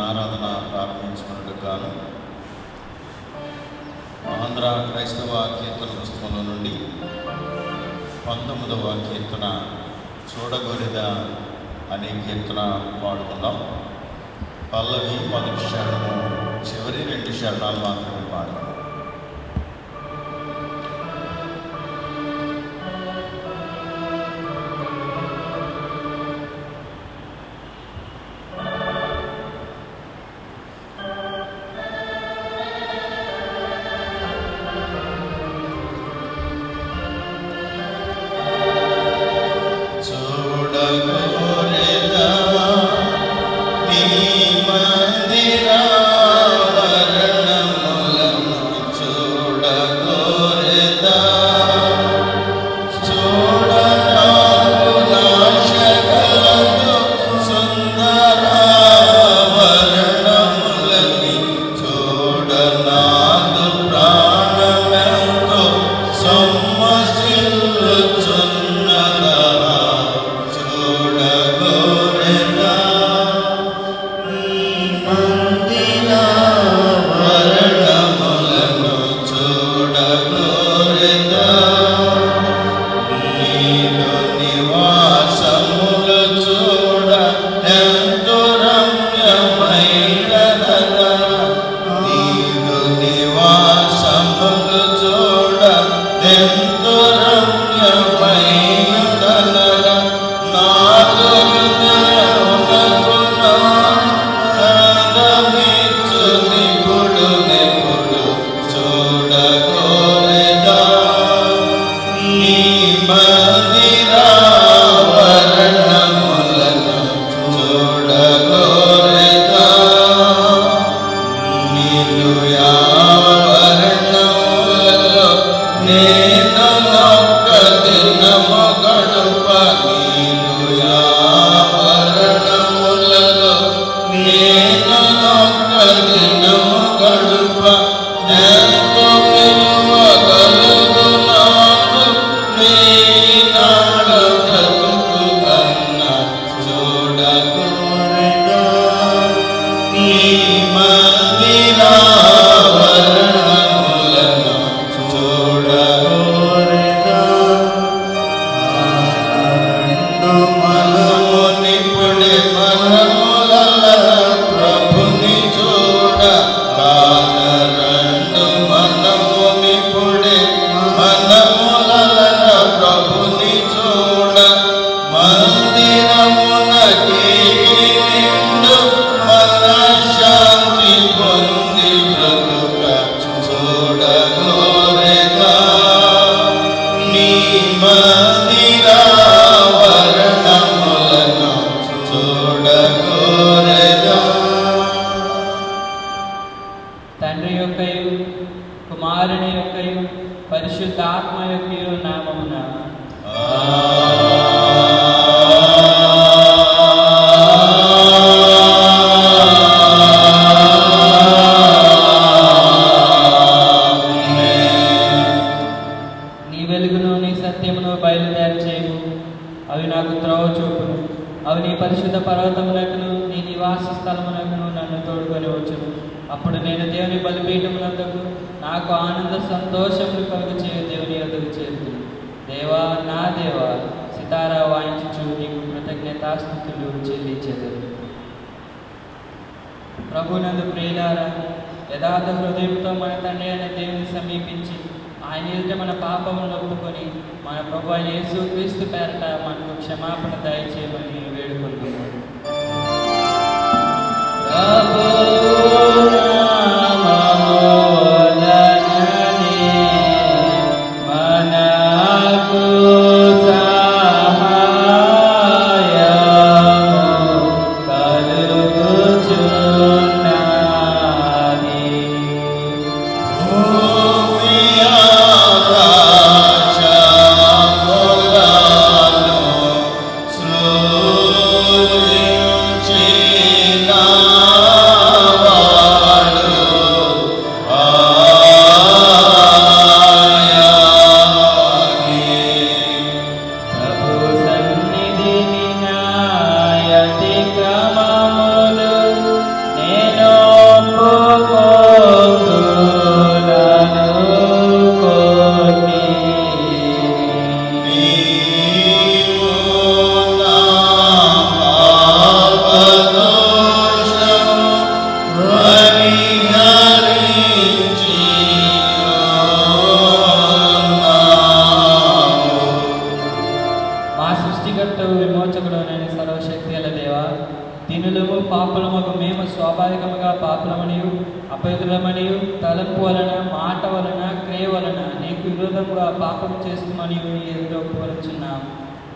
ఆరాధన ప్రారంభించుకున్నట్టుకు గాను ఆంధ్ర క్రైస్తవ కీర్తన పుస్తకంలో నుండి 19వ కీర్తన చూడగొరిదా అనే కీర్తన పాడుకుందాం. పల్లవి మొదటి శరణము, చివరి 2 శరణాలు మాత్రమే పాడదాం. తండ్రి యొక్కయు కుమారుని యొక్కయు పరిశుద్ధాత్మ యొక్కయు నామమున నీ వెలుగును నీ సత్యమును బయలుదేరి చేయము. అవి నాకు త్రోవ చూపును. అవి నీ పరిశుద్ధ పర్వతమునకును నీ నివాస స్థలమునకును నన్ను తోడుకొని వచ్చును. అప్పుడు నేను దేవుని బలిపీఠమునందుకు నాకు ఆనంద సంతోషములు కలుగు చేయు దేవుని యొద్దకు చేరుతుంది. దేవా నా దేవా, సితారా వాయించుచు నీకు కృతజ్ఞతాస్తుతులు చెల్లించెదరు. ప్రభునందు ప్రియులారా, యథార్థ హృదయంతో మన తండ్రి అయిన దేవుని సమీపించి ఆయన ఎదుట మన పాపములను ఒప్పుకొని మన ప్రభు అయిన యేసుక్రీస్తు పేరట మనకు క్షమాపణ దయచేయమని వేడుకుంటున్నాను. Oh మా సృష్టికర్తవు విమోచకుడైన సర్వశక్తి గల దేవా, దీనులము పాపులముకు మేము స్వాభావికముగా పాపులమనియు అపవిత్రులమనియు తలంపు వలన మాట వలన క్రియ వలన నీకు విరోధముగా పాపం చేస్తామని నీ ఎదుట ఒప్పుకొనుచున్నాము.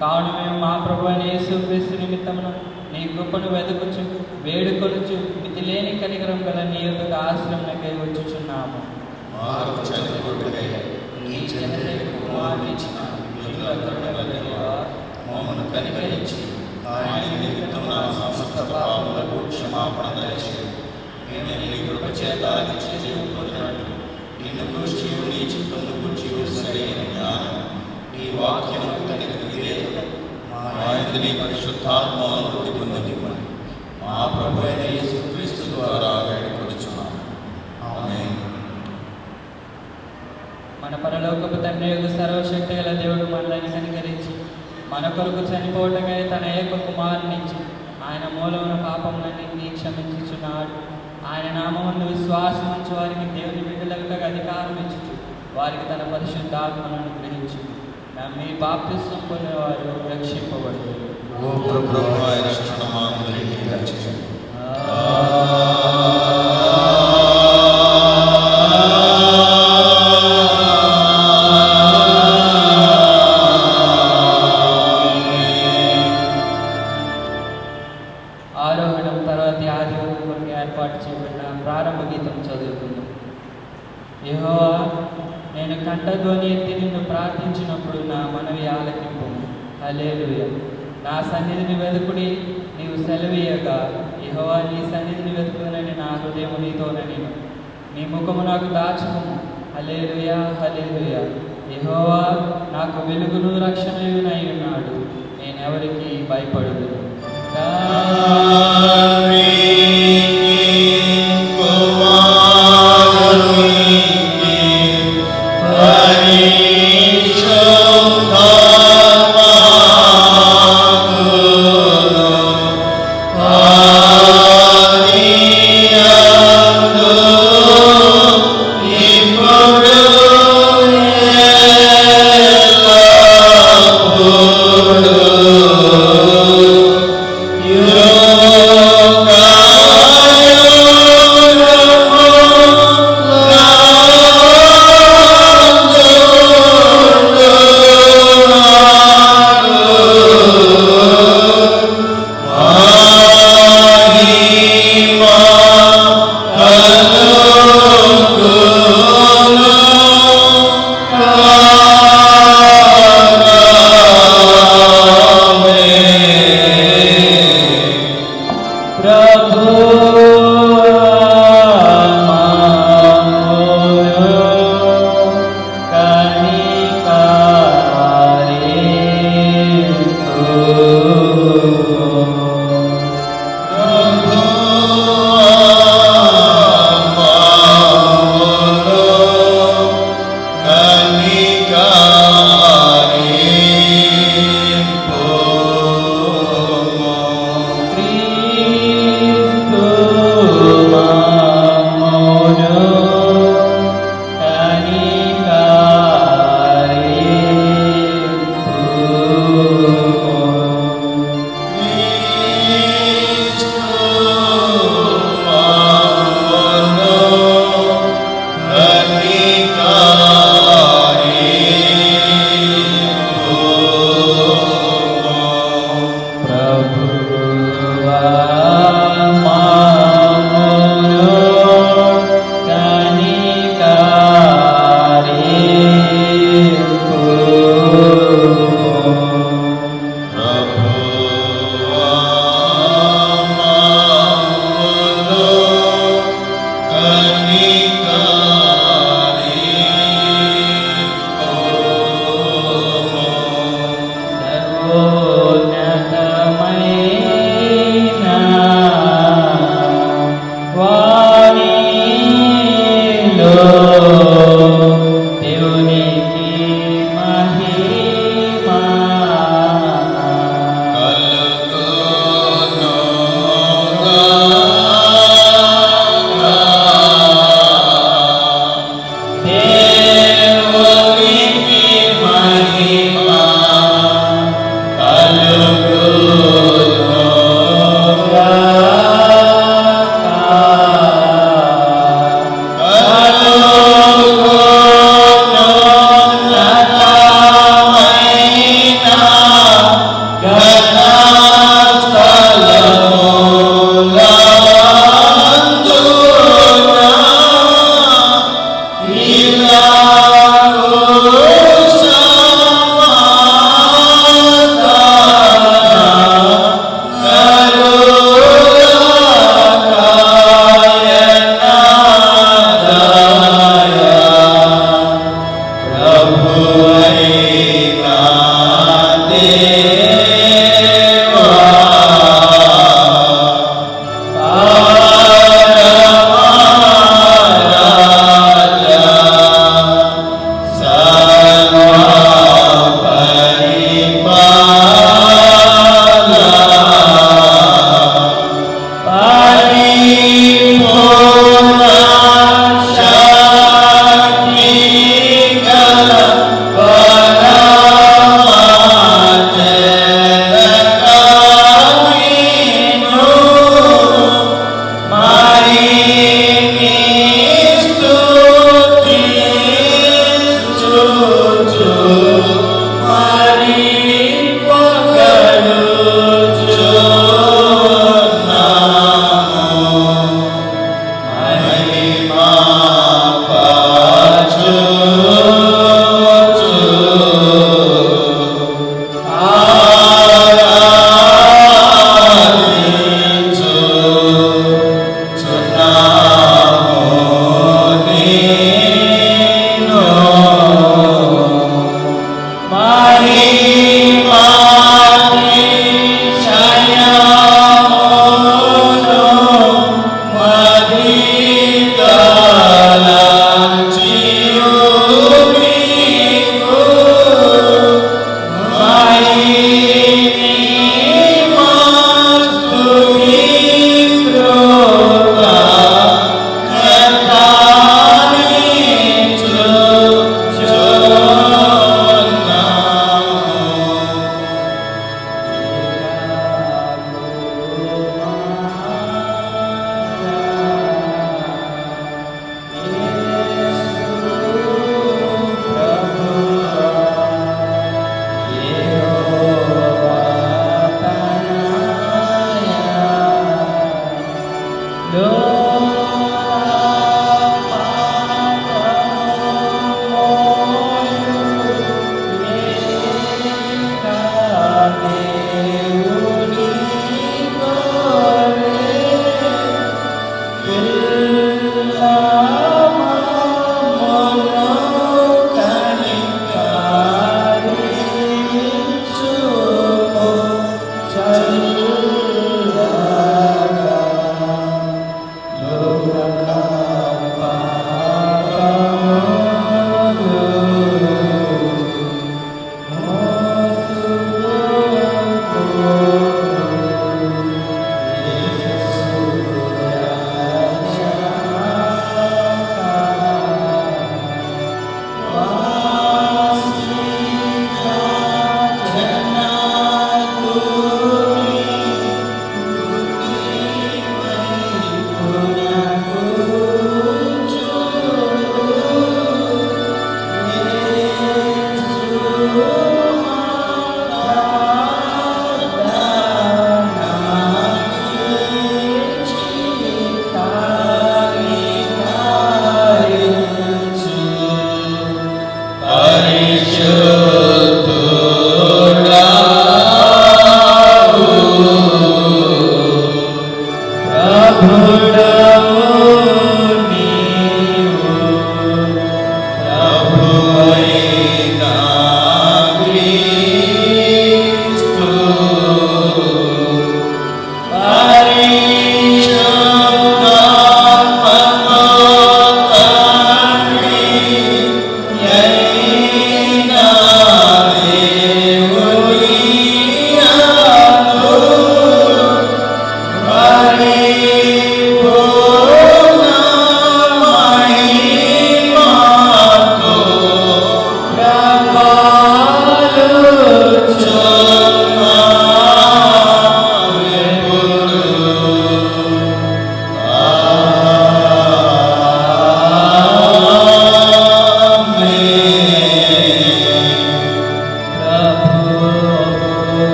కావున మేము మా ప్రభు అయిన యేసుక్రీస్తు నిమిత్తమున నీ కృపను వెతుకుచు వేడుకొనుచు మితిలేని కనికరం గల నీ యొద్దకు ఆశ్రమణకై వచ్చుచున్నాము. మమ్మను కనికరించి ఆయన నిమిత్తమున సమస్త పాపములకు క్షమాపణ దయచేయు. మేము నీ కృప చేత నిత్యజీవం పొందినట్టు నిన్ను గూర్చియు నీ చిత్తమును గూర్చియు సరైన జ్ఞానం నీ వాక్యములకు తగిన విధేయత మా యందు నీ పరిశుద్ధాత్మను వృద్ధి పొందనివ్వండి. మా ప్రభు అయిన యేసుక్రీస్తు ద్వారా వేడుకొనుచున్నాము. ఆమేన్. మన పరలోకపు తండ్రి యొక్క సర్వశక్తి గల దేవుడు మనల్ని కనికరించి మన కొరకు చనిపోవటకై తన ఏక కుమారునిచ్చి ఆయన మూలమున పాపములన్నింటినీ క్షమించుచున్నాడు. ఆయన నామమును విశ్వాసం ఉంచు వారికి దేవుని బిడ్డలకు అధికారం ఇచ్చుచు వారికి తన పరిశుద్ధాత్మను అనుగ్రహించు. నమ్మి బాప్తిస్మం పొందినవారు రక్షింపబడుతారు. ఓ ప్రభు ఆయన రక్షణమాందరికీ రక్షించు. ఆరోహణం తర్వాత ఆదివారం కొరకు ఏర్పాటు చేయబడిన ప్రారంభ గీతం చదువుకుందాం. యెహోవా, నేను కంఠధ్వని ఎత్తి నిన్ను ప్రార్థించినప్పుడు నా మనవి ఆలకింపు. హల్లెలూయా. నా సన్నిధిని వెతుకుడి, నీవు సెలవీయగా. యెహోవా, నీ సన్నిధిని వెతుకునని నా హృదయము నీతోనని నీ ముఖము నాకు దాచుకుము. హల్లెలూయా, హల్లెలూయా. యెహోవా నాకు వెలుగును రక్షణయునై ఉన్నాడు, నేనెవరికి భయపడదు.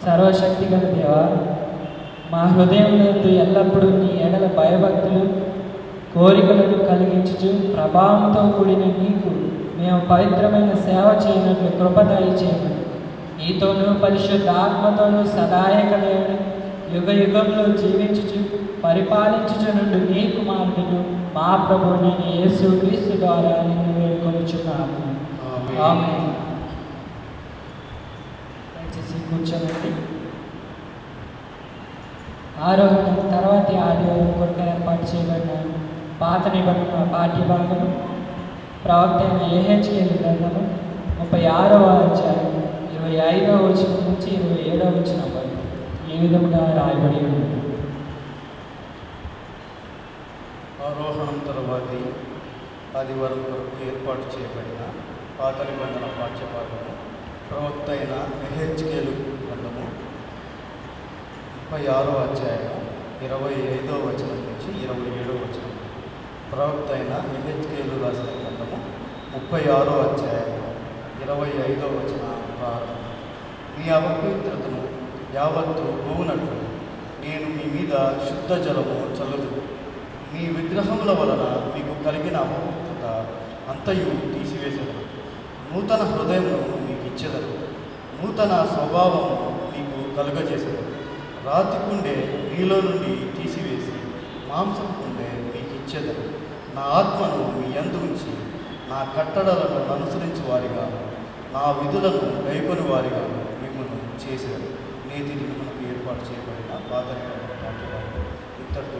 సర్వశక్తిగల దేవా, మా హృదయంలో ఎల్లప్పుడూ నీ ఎడల భయభక్తులు కోరికలను కలిగించుచు ప్రభావంతో కూడిన నీకు మేము పవిత్రమైన సేవ చేయనట్లు కృప దయచేయమని నీతోనూ పరిశుద్ధ ఆత్మతోనూ సదాయకలేని యుగ యుగంలో జీవించుచు పరిపాలించుచు నుండి నీ కుమారుడు మా ప్రభువు యేసు క్రీస్తు ద్వారా నిన్ను వేడుకొనుచున్నాము. ఆమేన్. దయచేసి కూర్చోండి. ఆరోహణ తర్వాతి ఆదివారం కొరకు ఏర్పాటు చేయబడిన పాత నిబంధన పాఠ్యభాగం ప్రవక్త అయిన యెహెజ్కేలు గ్రంథము 36వ అధ్యాయం 25వ వచనం నుంచి 27వ వచనం వరకు ఈ విధముగా రాయబడి ఉంది. ఆరోహణం తర్వాతి ఆదివారం కొరకు ఏర్పాటు చేయబడిన పాత నిబంధన పాఠ్యభాగము ప్రవక్త అయిన యెహెజ్కేలు గ్రంథము 36వ అధ్యాయం 25వ వచనం నుంచి 27వ వచనం. ప్రవక్త అయిన యెహెజ్కేలు రాసిన గ్రంథము 36వ అధ్యాయం 25వ వచనం ప్రారంభం. మీ అపవిత్రతను యావత్తు పోవునట్లు నేను మీ మీద శుద్ధ జలము చల్లుదును. మీ విగ్రహముల వలన మీకు కలిగిన అపవిత్రత అంతయు తీసివేసేదను. నూతన హృదయమును మీకు ఇచ్చేదను. నూతన స్వభావము మీకు కలుగజేసేదను. రాతికుండే మీలో నుండి తీసివేసి మాంసపు కుండే మీకు ఇచ్చేదను. నా ఆత్మను మీ యందు ఉంచి నా కట్టడలను అనుసరించి వారిగా నా విధులను గైకొని వారిగా మిమ్మల్ని చేసేది. నేటి మనకు ఏర్పాటు చేయబడిన పాతరిక ఇంతటితో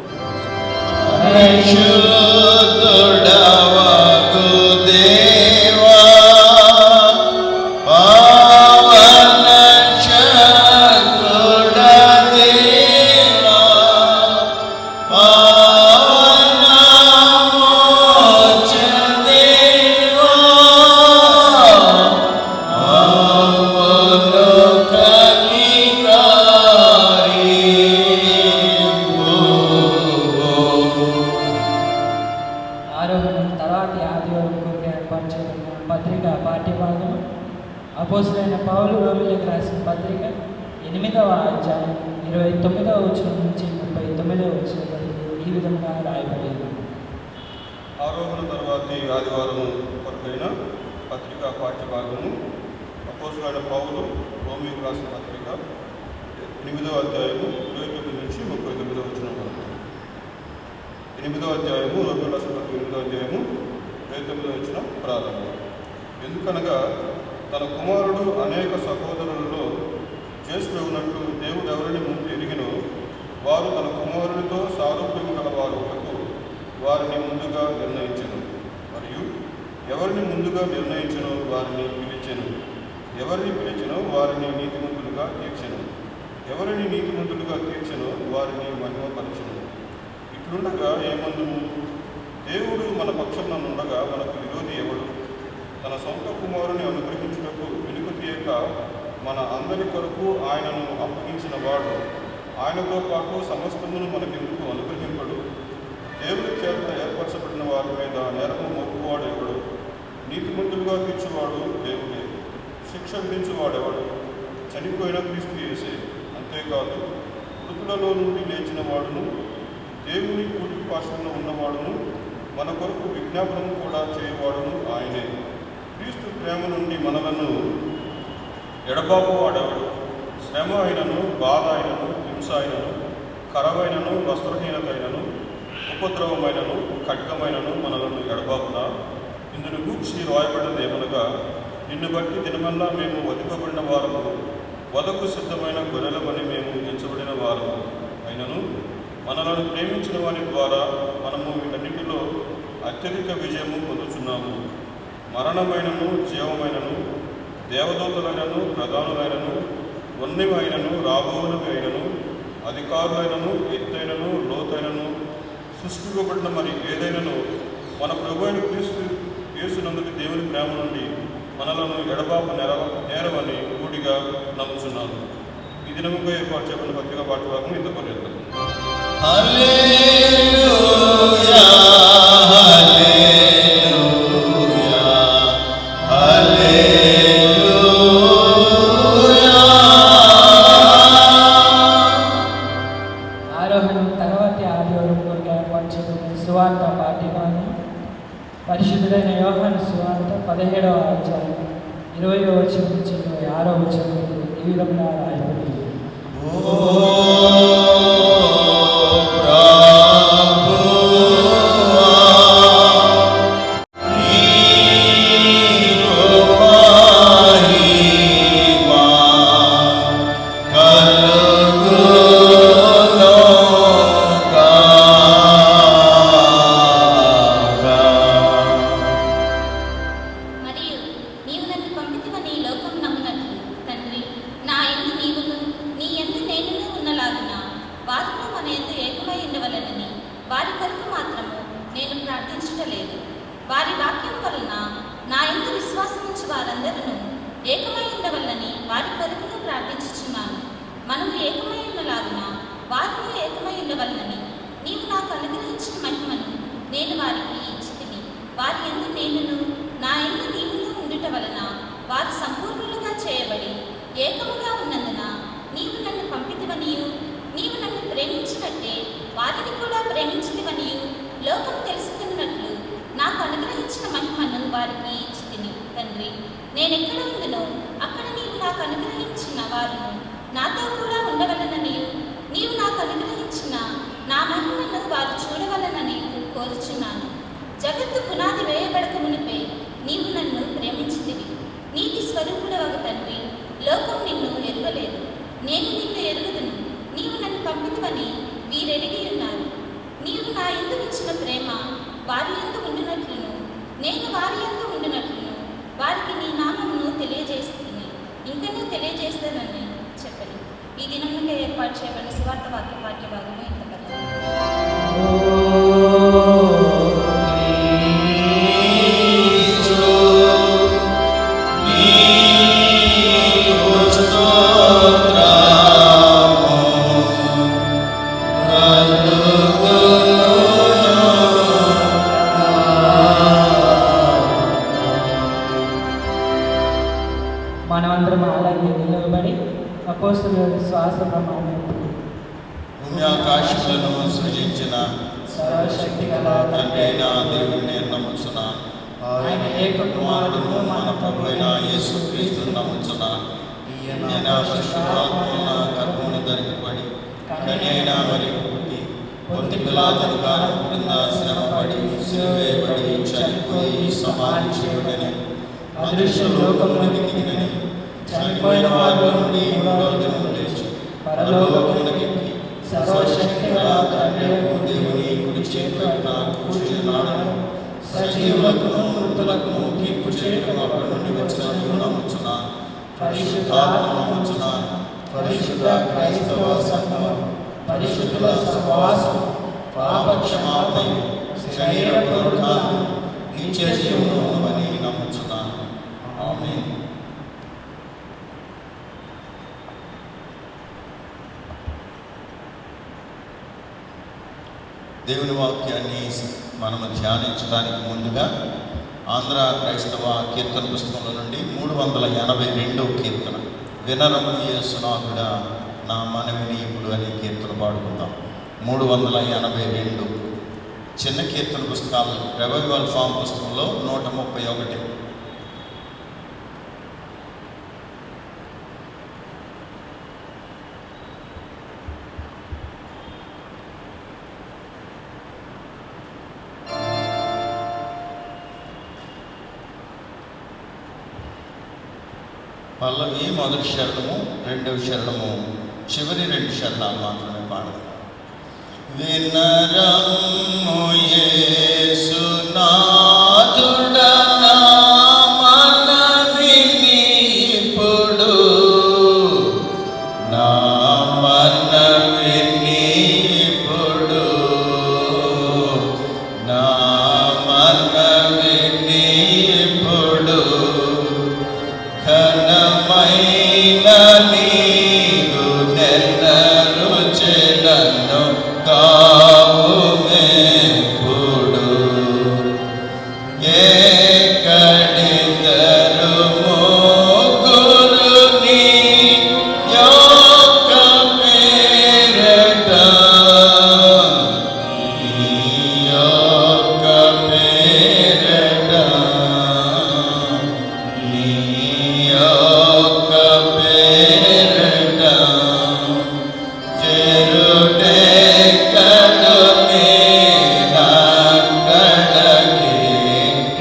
అపోస్తలుడైన పౌలు రోమీయులకు రాసిన పత్రిక 8వ అధ్యాయం 29వ వచనం నుంచి 39వ వచనం వరకు ఈ విధంగా రాయబడింది. ఆరోహణ తర్వాతి ఆదివారము కొరకైన పత్రికా పాఠ్యభాగము అపోస్తలుడైన పౌలు రోమీయులకు రాసిన పత్రిక 8వ అధ్యాయము 29 నుంచి 39వ వచనం వరకు. 8వ అధ్యాయము రోమీయులకు రాసిన పత్రిక 8వ అధ్యాయము 29వ వచనం ప్రారంభం. ఎందుకనగా తన కుమారుడు అనేక సహోదరులలో జ్యేష్ఠుడైనట్టు దేవుడు ఎవరిని ముందు ఎరిగినో వారు తన కుమారునితో సారూప్యము గల వారులకు వారిని ముందుగా నిర్ణయించెను. మరియు ఎవరిని ముందుగా నిర్ణయించెనో వారిని పిలిచెను. ఎవరిని పిలిచెనో వారిని నీతిమంతులుగా తీర్చెను. ఎవరిని నీతిమంతులుగా తీర్చెనో వారిని మహిమపరచెను. ఇట్లుండగా ఏమందుము? దేవుడు మన పక్షంలో ఉండగా మనకు విరోధి ఎవడు? తన సొంత కుమారుని అనుగ్రహించుటకు వెనుక తీయక మన అందరి కొరకు ఆయనను అప్పగించిన వాడు ఆయనతో పాటు సమస్తమును మనకెందుకు అనుగ్రహింపడు? దేవుని చేత ఏర్పరచబడిన వారి మీద నేరము మోపువాడు ఎవడు? నీతిమంతులుగా తీర్చువాడు దేవుడే. శిక్ష విధించువాడెవడు? చనిపోయిన క్రీస్తు యేసే. అంతేకాదు మృతులలో నుండి లేచిన వాడును దేవుని కుడి పార్శ్వంలో ఉన్నవాడును మన కొరకు విజ్ఞాపనం కూడా చేయవాడును ఆయనే. క్రీస్తు ప్రేమ నుండి మనలను ఎడబాపు వాడేవాడు. శ్రమ అయినను, బాధ అయినను, హింస అయినను, కరవైనను, వస్త్రహీనతైనను, ఉపద్రవమైనను, ఖడ్గమైనను మనలను ఎడబాపునా? ఇందును గూర్చి రాయబడినదేమనగా, నిన్ను బట్టి దినమల్లా మేము వధింపబడిన వారము, వధకు సిద్ధమైన గొర్రెలమని మేము ఎంచబడిన వారము అయినను మనలను ప్రేమించిన వారి ద్వారా మనము వీటన్నిటిలో అత్యధిక విజయము పొందుచున్నాము. మరణమైనను, జీవమైనను, దేవదూతలైనను, ప్రధానులైనను, వన్యమైనను, రాబోవులవి అయినను, అధికారులైనను, ఎత్తైనను, లోతైనను, సృష్టింపబడిన మరి ఏదైనాను మన ప్రభు అయిన క్రీస్తు యేసునందుకు దేవుని ప్రేమ నుండి మనలను ఎడబాప నేరవని కూడిగా నమ్ముచున్నాను. ఈ దినముగా ఏర్పాటు చేయబడిన పత్రికా పాఠ్యభాగం ఇంత పర్యంతం. ఆరోహణం తర్వాతి ఆదివారం కొరకు ఏర్పాటు చేయబడిన సువార్త పాఠ్యభాగం పరిశుద్ధుడైన యోహాను సువార్త 17వ అధ్యాయం 20వ వచనం నుంచి 26వ వచనం ఈ విధంగా రాయబడింది. వారి వాక్యం వలన నా యందు విశ్వాసముంచు వారందరూ ఏకమై ఉండవల్లని వారి కొరకు ప్రార్థించుచున్నాను. మనము ఏకమై ఉండలాగున వారిని ఏకమై ఉండవల్లని నీవు నాకు అనుగ్రహించిన మహిమను నేను వారికి ఇచ్చితిని. వారి యందు నేనును నా యందు నీవును ఉండుట వలన వారు నేనెక్కడ ఉందునో అక్కడ నీవు నాకు అనుగ్రహించిన వారును నాతో కూడా ఉండవలననియు నీవు నాకు అనుగ్రహించిన నా మహిమను వారు చూడవలనని కోరుచున్నాను. జగత్తు పునాది వేయబడక మునిపే నీవు నన్ను ప్రేమించితివి. నీతి స్వరూపుడవగు తండ్రి, లోకం నిన్ను ఎరుగలేదు, నేను నిన్ను ఎరుగుదును. నీవు నన్ను పంపితివని వీరెరిగి ఉన్నారు. నీవు నా యందు ఇచ్చిన ప్రేమ వారి యందు ఉండినట్లును నేను వారి యందు ఉండినట్లును వారికి నీ నామమును తెలియజేస్తుంది, ఇంకనూ తెలియజేస్తానని చెప్పను. ఈ దినమునకే ఏర్పాటు చేయబడిన సువార్త వాక్య పాఠ్య భాగము ఇంతకన్నా. మనమందరం అలాగే నిలవబడి అపోస్తలుల శ్వాస ప్రమాణం పుణ్యాకాశములను సృజించిన సర్వశక్తి గల తండ్రి అయిన దేవుని నమ్ముచున్నాను. ఆయన ఏక కుమారుడును మన ప్రభు అయిన యేసుక్రీస్తును నమ్ముచున్నాను. ఈయన పరిశుద్ధాత్మల గర్భమును ధరింపబడి కన్య అయిన మరియ పుట్టి పొంతి పిలాతుని కాలం క్రింద శ్రమపడి సిలువేయబడి చనిపోయి సమాధించబడని అదృశ్య లోకమునకు దిగినని చనిపోయిన వారి నుండి మూడవ దినము లేచి పరలోకమునకెక్కి సర్వశక్తి గల తండ్రి దేవుని కుడి చేతిన కూర్చున్నాడని సజీవులకును మృతులకును తీర్పు చేయటం అక్కడి నుండి వచ్చినట్లు నమ్ముచున్నాను. పరిశుద్ధాత్మ నమ్ముచున్నాను. పరిశుద్ధ క్రైస్తవ సంఘం, పరిశుద్ధుల సహవాసం, పాప క్షమాపణ, శరీర పునరుద్ధానం, నిత్య జీవము అని నమ్ముచున్నాను. ఆమేన్. దేవుని వాక్యాన్ని మనము ధ్యానించడానికి ముందుగా ఆంధ్ర క్రైస్తవ కీర్తన పుస్తకంలో నుండి 382వ కీర్తన, వినరము యేసునాథుడా నా మనవిని ఇప్పుడు అనే కీర్తన పాడుకుందాం. 382 చిన్న కీర్తన పుస్తకాలు రెవైవల్ ఫామ్ పుస్తకంలో 131. పల్లవి మొదటి శరణము, రెండవ శరణము, చివరి 2 శరణాలు మాత్రమే పాడదాం. వినరము యేసునాథుడా నా మనవిని ఇప్పుడు, నా మనవిని ఇప్పుడు, నా మనవిని ఇప్పుడు. ఘనమైన నీదు నెన్నరు చెలను కావుమెప్పుడు. ఎక్కడిద్దరు ముగ్గురు నీ యొక్క పేరట, నీ యొక్క పేరట, నీ యొక్క పేరట చెరుటెక్కడమే నాక్కడకి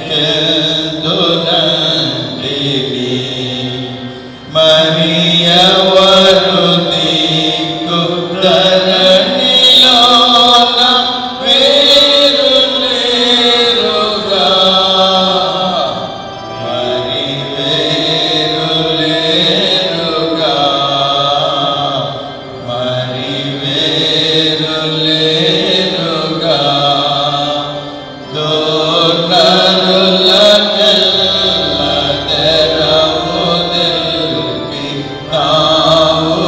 చెందునంటిని. మరి ఎవరు దిక్కు ధరణిలోన వేరు లేరుగా, మరి వేరు లేరుగా, మరి వేరు లేరుగా. దూరరులకెల్ల తెరవు నిలిపి తావు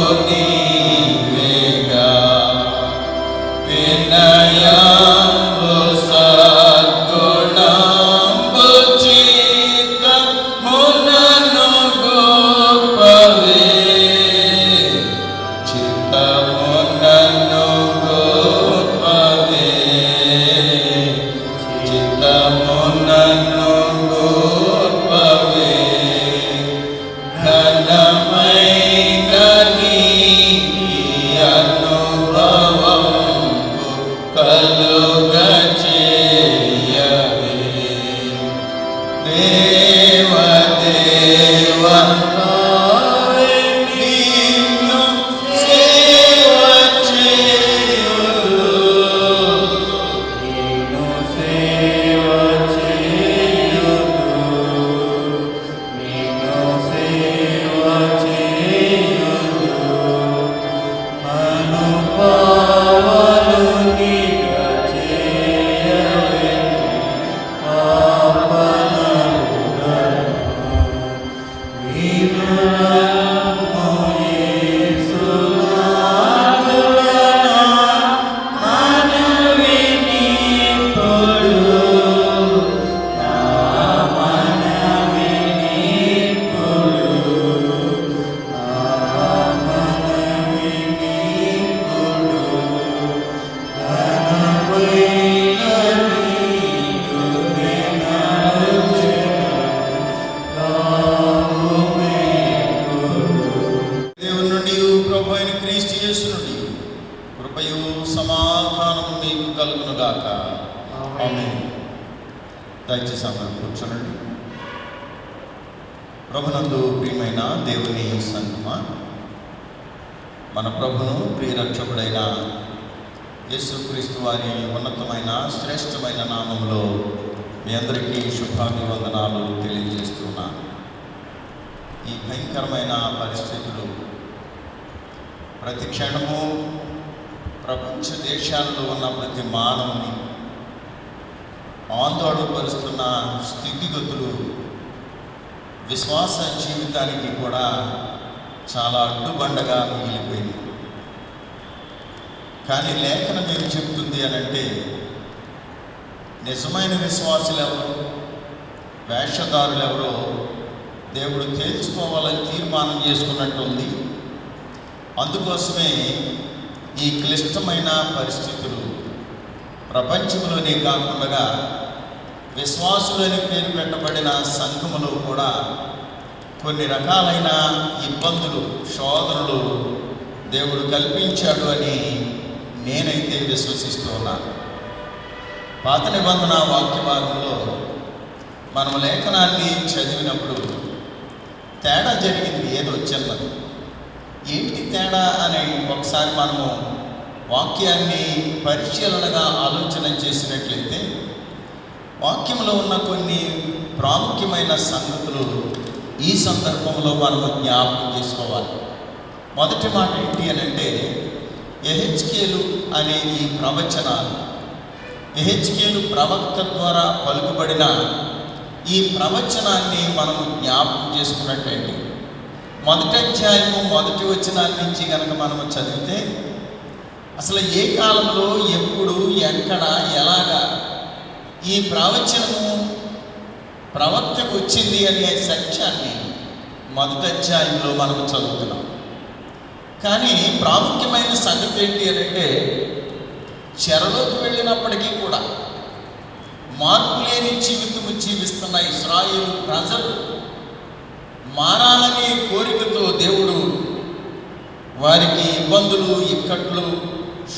దయచేసి అందరూ కూర్చోనండి. ప్రభునందు ప్రియమైన దేవుని సంగమా, మన ప్రభును ప్రియరక్షకుడైన యేసుక్రీస్తు వారి ఉన్నతమైన శ్రేష్టమైన నామంలో మీ అందరికీ శుభాభివందనాలు తెలియజేస్తున్నాను. ఈ భయంకరమైన పరిస్థితులు ప్రతి క్షణము ప్రపంచ దేశాల్లో ఉన్న ప్రతి మానవుని ఆందోళనపరుస్తున్న స్థితిగతులు విశ్వాస జీవితానికి కూడా చాలా అడ్డుబండగా మిగిలిపోయింది. కానీ లేఖనం ఏమి చెప్తుంది అనంటే, నిజమైన విశ్వాసులు ఎవరు, వేషధారులు ఎవరో దేవుడు తేల్చుకోవాలని తీర్మానం చేసుకున్నట్టుంది. అందుకోసమే ఈ క్లిష్టమైన పరిస్థితులు ప్రపంచంలోనే కాకుండా విశ్వాసులని పేరు పెట్టబడిన సంఘములో కూడా కొన్ని రకాలైన ఇబ్బందులు, శోధనలు దేవుడు కల్పించాడు అని నేనైతే విశ్వసిస్తూ ఉన్నాను. పాత నిబంధన వాక్య భాగంలో మనం లేఖనాన్ని చదివినప్పుడు తేడా జరిగింది, ఏదో చిన్నది. ఏంటి తేడా అని ఒకసారి మనము వాక్యాన్ని పరిశీలనగా ఆలోచన చేసినట్లయితే వాక్యంలో ఉన్న కొన్ని ప్రాముఖ్యమైన సంగతులు ఈ సందర్భంలో మనము జ్ఞాపకం చేసుకోవాలి. మొదటి మాట ఏంటి అని అంటే, యెహెజ్కేలు అనే ఈ ప్రవచనాలు, యెహెజ్కేలు ప్రవక్త ద్వారా పలుకుబడిన ఈ ప్రవచనాన్ని మనము జ్ఞాపకం చేసుకున్నట్టయితే, మొదటి అధ్యాయము మొదటి వచనాల నుంచి కనుక మనము చదివితే అసలు ఏ కాలంలో, ఎప్పుడు, ఎక్కడ, ఎలాగా ఈ ప్రవచనము ప్రవక్తకు వచ్చింది అనే సత్యాన్ని మొదటి అధ్యాయంలో మనం చదువుతున్నాం. కానీ ప్రాముఖ్యమైన సంగతి ఏంటి అని అంటే, చెరలోకి వెళ్ళినప్పటికీ కూడా మార్పు లేని జీవితము జీవిస్తున్న ఇశ్రాయేలు ప్రజలు మారాలనే కోరికతో దేవుడు వారికి ఇబ్బందులు, ఇక్కట్లు,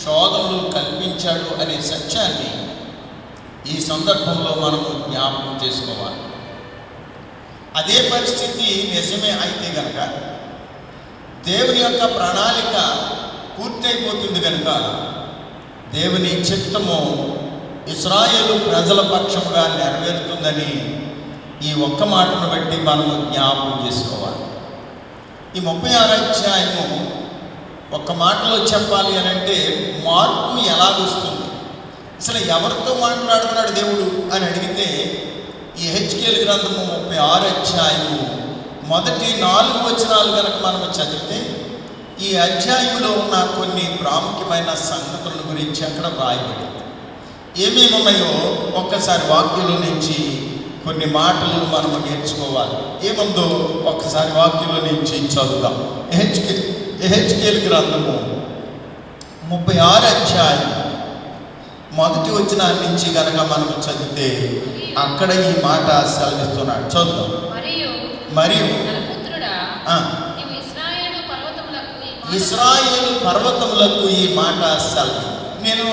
శోధనలు కల్పించాడు అనే సత్యాన్ని ఈ సందర్భంలో మనము జ్ఞాపకం చేసుకోవాలి. అదే పరిస్థితి నిజమే అయితే కనుక దేవుని యొక్క ప్రణాళిక పూర్తయిపోతుంది కనుక దేవుని చిత్తము ఇశ్రాయేలు ప్రజల పక్షముగా నెరవేరుతుందని ఈ ఒక్క మాటను బట్టి మనము జ్ఞాపకం చేసుకోవాలి. ఈ 36 అధ్యాయము ఒక్క మాటలో చెప్పాలి అని అంటే, మార్పు ఎలాగొస్తుంది, అసలు ఎవరితో మాట్లాడుతున్నాడు దేవుడు అని అడిగితే, ఈ యెహెజ్కేలు గ్రంథము 36 అధ్యాయము మొదటి 4 వచనాలు కనుక మనం చదివితే ఈ అధ్యాయంలో ఉన్న కొన్ని ప్రాముఖ్యమైన సంగతుల గురించి అక్కడ వ్రాయబడింది. ఏమేమి ఉన్నాయో ఒక్కసారి వాక్యంలో నుంచి కొన్ని మాటలు మనము నేర్చుకోవాలి. ఏముందో ఒక్కసారి వాక్యంలో నుంచి చదువుదాం. యెహెజ్కేలు గ్రంథము 36 అధ్యాయం మొదటి వచనం నుంచి కనుక మనం చదివితే అక్కడ ఈ మాట సెలవిస్తున్నాడు. చదువుదాం. మరియు ఇశ్రాయేలు పర్వతములకు ఈ మాట సెలవు. నేను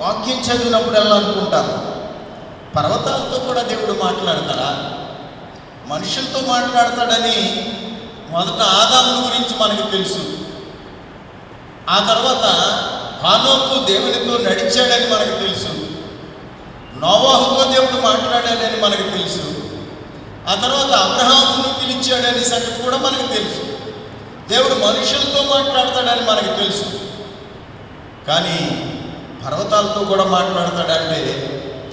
వాక్యం చదివినప్పుడల్లా అనుకుంటాను, పర్వతాలతో కూడా దేవుడు మాట్లాడతాడా, మనుషులతో మాట్లాడతాడని. మొదట ఆదాము గురించి మనకు తెలుసు, ఆ తర్వాత హానోకు దేవునితో నడిచాడని మనకు తెలుసు, నోవాహుతో దేవుడు మాట్లాడాడని మనకు తెలుసు, ఆ తర్వాత అబ్రహామును పిలిచాడని సంగతి కూడా మనకు తెలుసు. దేవుడు మనుషులతో మాట్లాడతాడని మనకు తెలుసు. కానీ పర్వతాలతో కూడా మాట్లాడతాడంటే,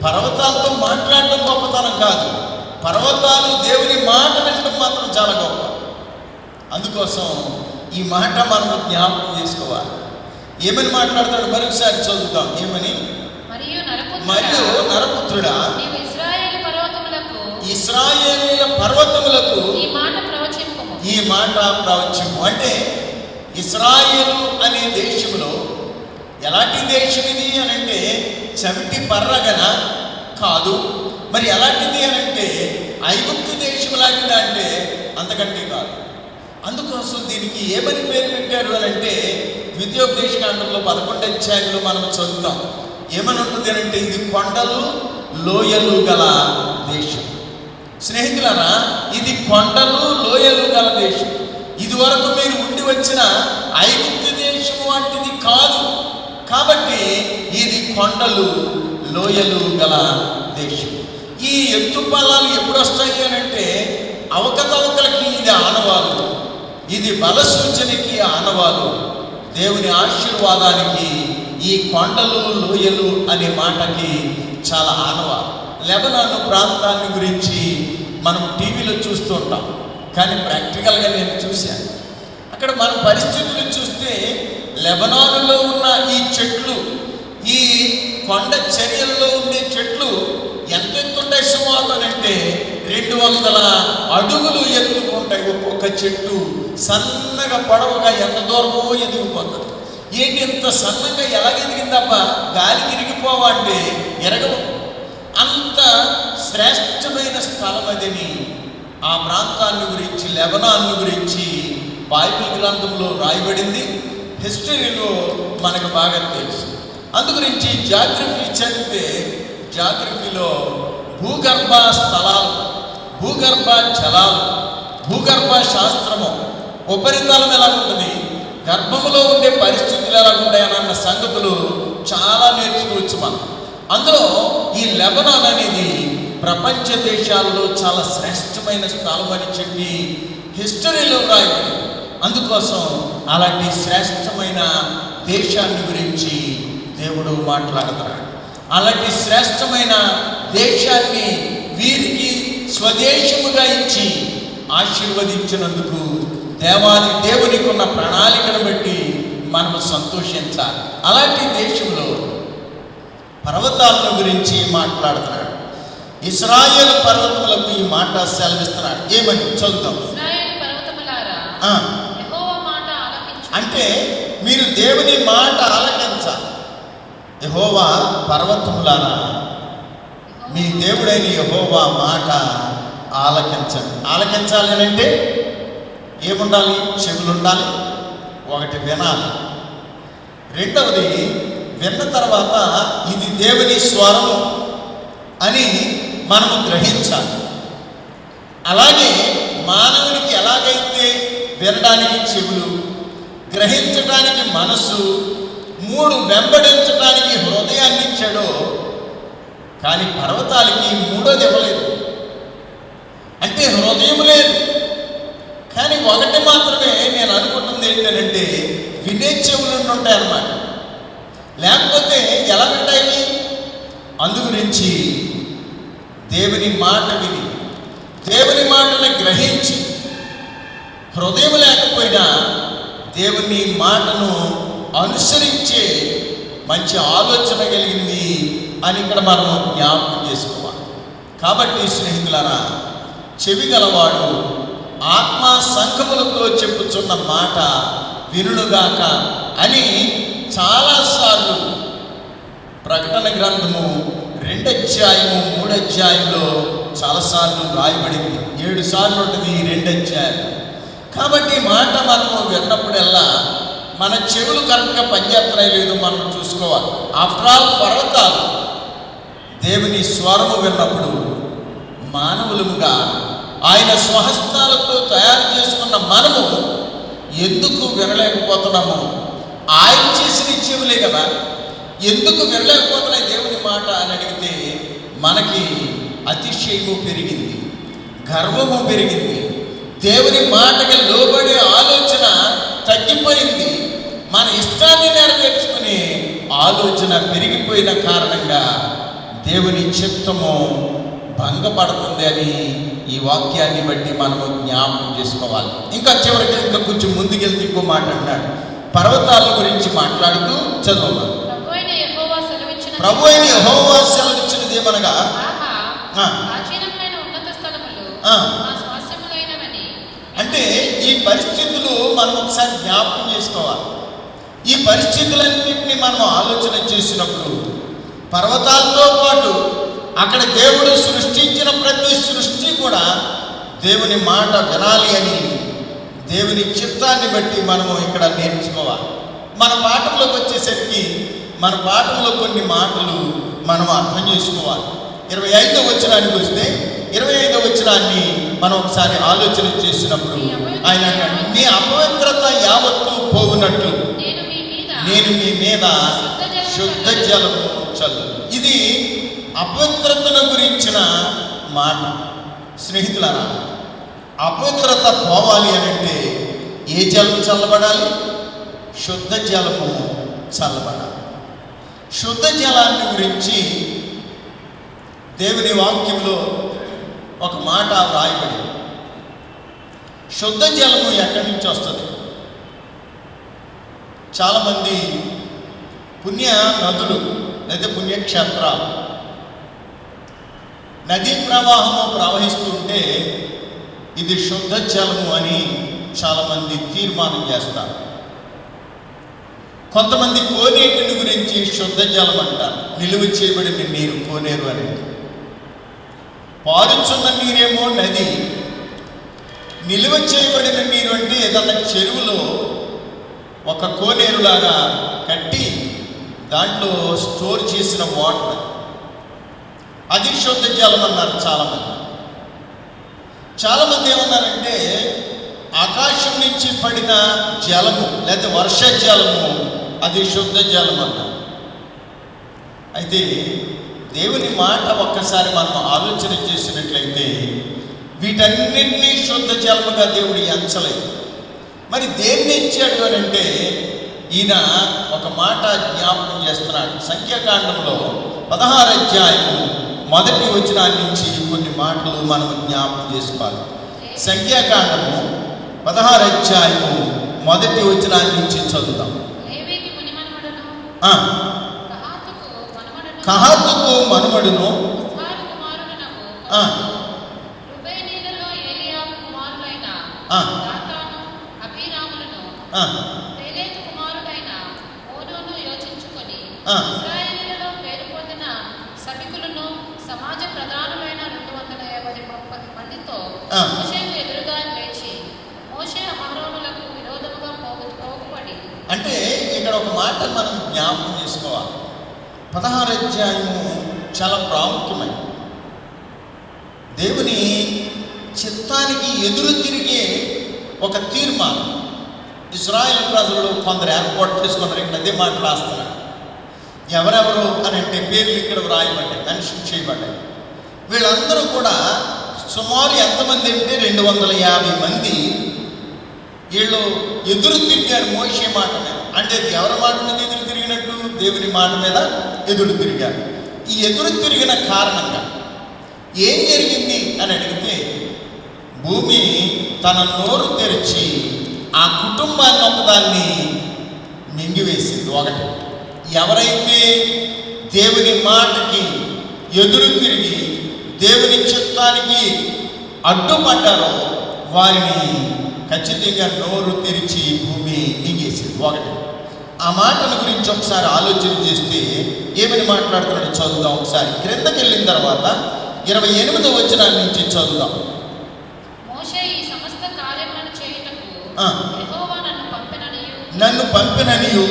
పర్వతాలతో మాట్లాడడం గొప్పతనం కాదు, పర్వతాలు దేవుని మాట వినడం మాత్రం చాలా గొప్ప. అందుకోసం ఈ మాట మనం జ్ఞాపకం చేసుకోవాలి. ఏమని మాట్లాడతాడు మరొకసారి చదువుతాం. ఏమని? మరియు నరపుత్రుడా, ఇశ్రాయేలీయుల పర్వతములకు ఈ మాట ప్రవచింపు. అంటే ఇశ్రాయేలు అనే దేశంలో ఎలాంటి దేశం ఇది అని అంటే చవిటి పర్రగన కాదు. మరి ఎలాంటిది అని అంటే ఐగుప్తు దేశం లాంటిదా అంటే అంతకంటే కాదు. అందుకోసం దీనికి ఏమని పేరు పెట్టారు అని అంటే ద్వితీయోపదేశకాండంలో 11వ అధ్యాయంలో మనం చదువుతాం. ఏమని ఉంటుంది అని అంటే ఇది కొండలు లోయలు గల దేశం. స్నేహితులారా, ఇది కొండలు లోయలు గల దేశం. ఇది వరకు మీరు ఉండి వచ్చిన ఐగుప్తు దేశం వంటిది కాదు. కాబట్టి ఇది కొండలు లోయలు గల దేశం. ఈ ఎత్తు పల్లాలు ఎప్పుడు వస్తాయి అని అంటే అవకతవకలకి ఇది ఆనవాలు, ఇది బల సూచనకి ఆనవాలు, దేవుని ఆశీర్వాదానికి ఈ కొండలు లోయలు అనే మాటకి చాలా ఆనవాలు. లెబనాను ప్రాంతాన్ని గురించి మనం టీవీలో చూస్తూ ఉంటాం, కానీ ప్రాక్టికల్గా నేను చూశాను. అక్కడ మన పరిస్థితులు చూస్తే లెబనానులో ఉన్న ఈ చెట్లు, ఈ కొండ చర్యల్లో ఉండే చెట్లు ఎంత ఎత్తుంటాయి? సుమారునంటే 200 అడుగులు ఎత్తుకుంటాయి. ఒక్కొక్క చెట్టు సన్నగా పొడవుగా ఎంత దూరమో ఎదిగిపోతుంది. ఏంటి ఇంత సన్నగా ఎలాగ ఎదిగిందబ్బా, గాలికి ఇరిగిపోవా అంటే ఎరగవు. అంత శ్రేష్టమైన స్థలం అదని ఆ ప్రాంతాన్ని గురించి, లెబనాన్ గురించి బైబిల్ గ్రంథంలో రాయబడింది. హిస్టరీలో మనకు బాగా తెలుసు. అందుగురించి జాగ్రఫీ చదివితే జాగ్రఫీలో భూగర్భ స్థలాలు, భూగర్భ జలాలు, భూగర్భ శాస్త్రము, ఉపరితలం ఎలా ఉంటుంది, గర్భములో ఉండే పరిస్థితులు ఎలా ఉంటాయన్న సంగతులు చాలా నేర్చుకోవచ్చు మనం. అందులో ఈ లెబనాన్ అనేది ప్రపంచ దేశాల్లో చాలా శ్రేష్టమైన స్థలం అని చెప్పి హిస్టరీలో రాయబడింది. అందుకోసం అలాంటి శ్రేష్టమైన దేశాన్ని గురించి దేవుడు మాట్లాడుతున్నాడు. అలాంటి శ్రేష్టమైన దేశాన్ని వీరికి స్వదేశముగా ఇచ్చి ఆశీర్వదించినందుకు దేవునికి ఉన్న ప్రణాళికను బట్టి మనం సంతోషించాలి. అలాంటి దేశంలో పర్వతాలను గురించి మాట్లాడుతున్నాడు. ఇశ్రాయేలు పర్వతములకు ఈ మాట సెలవిస్తున్నాడు. ఏమని చదువుతాం? అంటే మీరు దేవుని మాట ఆలకించాలి. యెహోవా పర్వతములారా, మీ దేవుడైన యెహోవా మాట ఆలకించండి. ఆలకించాలి అని అంటే ఏముండాలి? చెవులు ఉండాలి. ఒకటి వినాలి. రెండవది విన్న తర్వాత ఇది దేవుని స్వరము అని మనము గ్రహించాలి. అలాగే మానవునికి ఎలాగైతే వినడానికి చెవులు, గ్రహించడానికి మనసు, 3 వెంబడించడానికి హృదయాన్ని ఇచ్చాడో, కానీ పర్వతాలకి 3వది ఇవ్వలేదు. అంటే హృదయం లేదు, కానీ ఒకటి మాత్రమే. నేను అనుకుంటుంది ఏంటంటే వినే చెవులు ఉంటాయి అన్నమాట. లేకపోతే ఎలా ఉంటాయి? అందుగురించి దేవుని మాట విని, దేవుని మాటను గ్రహించి, హృదయం లేకపోయినా దేవుని మాటను అనుసరించే మంచి ఆలోచన కలిగినవి అని ఇక్కడ మనం జ్ఞాపకం చేసుకోవాలి. కాబట్టి స్నేహితులారా, చెవి గలవాడు ఆత్మ సంఘములతో చెప్పుచున్న మాట వినుగాక అని చాలాసార్లు ప్రకటన గ్రంథము 2 అధ్యాయము 3 అధ్యాయంలో చాలాసార్లు రాయబడింది. 7 సార్లు ఉంటుంది ఈ 2 అధ్యాయాలు. కాబట్టి మాట మనము విన్నప్పుడల్లా మన చెవులు కరెక్ట్గా పనిచేస్తున్నాయి లేదు మనం చూసుకోవాలి. ఆఫ్టర్ ఆల్ పర్వతాలు దేవుని స్వరము విన్నప్పుడు మానవులుగా ఆయన స్వహస్తాలతో తయారు చేసుకున్న మనము ఎందుకు వినలేకపోతున్నాము? ఆయన చేసిన చెవులే కదా, ఎందుకు వినలేకపోతున్నాయి దేవుని మాట అని అడిగితే మనకి అతిశయము పెరిగింది, గర్వము పెరిగింది, దేవుని మాటకి లోబడే ఆలోచన తగ్గిపోయింది, మన ఇష్టాన్ని నెరవేర్చుకునే ఆలోచన పెరిగిపోయిన కారణంగా దేవుని చిత్తము భంగపడుతుంది అని ఈ వాక్యాన్ని బట్టి మనము జ్ఞాపకం చేసుకోవాలి. ఇంకా చివరికి ఇంకా కొంచెం ముందుకెళ్తే ఇంకో మాట అన్నాడు. పర్వతాల గురించి మాట్లాడుతూ చదవాలి. ప్రభు అయిన యెహోవా సెలవిచ్చినది ఏమనగా, అంటే ఈ పరిస్థితులు మనం ఒకసారి జ్ఞాపకం చేసుకోవాలి. ఈ పరిస్థితులన్నింటినీ మనం ఆలోచన చేసినప్పుడు పర్వతాలతో పాటు అక్కడ దేవుడు సృష్టించిన ప్రతి సృష్టి కూడా దేవుని మాట వినాలి అని దేవుని చిత్తాన్ని బట్టి మనము ఇక్కడ నేర్చుకోవాలి. మన పాఠంలోకి వచ్చేసరికి మన పాఠంలో కొన్ని మాటలు మనం అర్థం చేసుకోవాలి. 25వ వచనానికి వస్తే 25వ వచనాన్ని మనం ఒకసారి ఆలోచన చేసినప్పుడు ఆయన నీ అపవిత్రత యావత్తు పోవునట్లు నేను మీ మీద శుద్ధ జలము చల్లు. ఇది అపవిత్రతను గురించిన మాట. స్నేహితులారా, అపవిత్రత పోవాలి అని అంటే ఏ జలం చల్లబడాలి? శుద్ధ జలము చల్లబడాలి. శుద్ధ జలాన్ని గురించి దేవుని వాక్యంలో ఒక మాట వ్రాయబడింది. శుద్ధ జలము ఎక్కడి నుంచి వస్తుంది? చాలామంది పుణ్య నదులు లేదా పుణ్యక్షేత్రాలు నదీ ప్రవాహము ప్రవహిస్తుంటే ఇది శుద్ధ జలము అని చాలామంది తీర్మానం చేస్తారు. కొంతమంది కోనేటిని గురించి శుద్ధ జలం అంటారు. నిలువ చేయబడిన నీరు కోనేరు అని. పారుచున్న నీరేమో నది. నిలువ చేయబడిన నీరు అంటే ఏదన్నా చెరువులో ఒక కోనేరులాగా కట్టి దాంట్లో స్టోర్ చేసిన వాటర్, అది శుద్ధ జలం అన్నారు చాలామంది. చాలామంది ఏమన్నారంటే ఆకాశం నుంచి పడిన జలము లేదా వర్ష జలము అది శుద్ధ జలం అన్నారు. అయితే దేవుని మాట ఒక్కసారి మనం ఆలోచన చేసినట్లయితే వీటన్నిటినీ శుద్ధ జలముగా దేవుడు ఎంచలేదు. మరి దేన్ని ఇచ్చాడు అని అంటే ఈయన ఒక మాట జ్ఞాపకం చేస్తున్నాడు. సంఖ్యాకాండంలో 16వ అధ్యాయము 1వ వచనం నుంచి కొన్ని మాటలు మనం జ్ఞాపకం చేసుకోవాలి. సంఖ్యాకాండము 16వ అధ్యాయము 1వ వచనం నుంచి చదువుతాం. కహాతుకు మనుమడును సమాజ ప్రధానులైన 250 మందితో మోషేకు ఎదురుగా లేచి మోషే అహరోనులకు విరోధముగా పోగుపడి. అంటే ఇక్కడ ఒక మాట మనం జ్ఞాపకం చేసుకోవాలి. 16వ అధ్యాయము చాలా ప్రాముఖ్యమైనది. దేవుని చిత్తానికి ఎదురు తిరిగే ఒక తీర్మానం ఇశ్రాయేలు ప్రజలు కొందరు ఏర్పాటు చేసుకున్నారు. ఇక్కడ అదే మాట రాస్తున్నారు. ఎవరెవరు అని అంటే పేర్లు ఇక్కడ వ్రాయబడ్డాయి, మెన్షన్ చేయబడ్డాయి. వీళ్ళందరూ కూడా సుమారు ఎంతమంది అంటే 250 మంది వీళ్ళు ఎదురు తిరిగారు మోషే మాట మీద. అంటే ఎవరి మాట మీద ఎదురు తిరిగినట్టు? దేవుని మాట మీద ఎదురు తిరిగారు. ఈ ఎదురు తిరిగిన కారణంగా ఏం జరిగింది అని అడిగితే భూమి తన నోరు తెరిచి ఆ కుటుంబాన్ని ఒకదాన్ని మింగివేసింది. ఒకటి, ఎవరైతే దేవుని మాటకి ఎదురు తిరిగి దేవుని చిత్తానికి అడ్డుపడ్డారో వారిని ఖచ్చితంగా నోరు తెరిచి భూమి మింగేసింది. ఒకటి. ఆ మాటల గురించి ఒకసారి ఆలోచన చేస్తే ఏమని మాట్లాడుతున్నాడో చదువుదాం. ఒకసారి క్రిందకి వెళ్ళిన తర్వాత 28వ వచనం నుంచి చదువుదాం. మోషే ఈ సమస్త కార్యములను చేయుటకు యెహోవా నన్ను పంపిననియు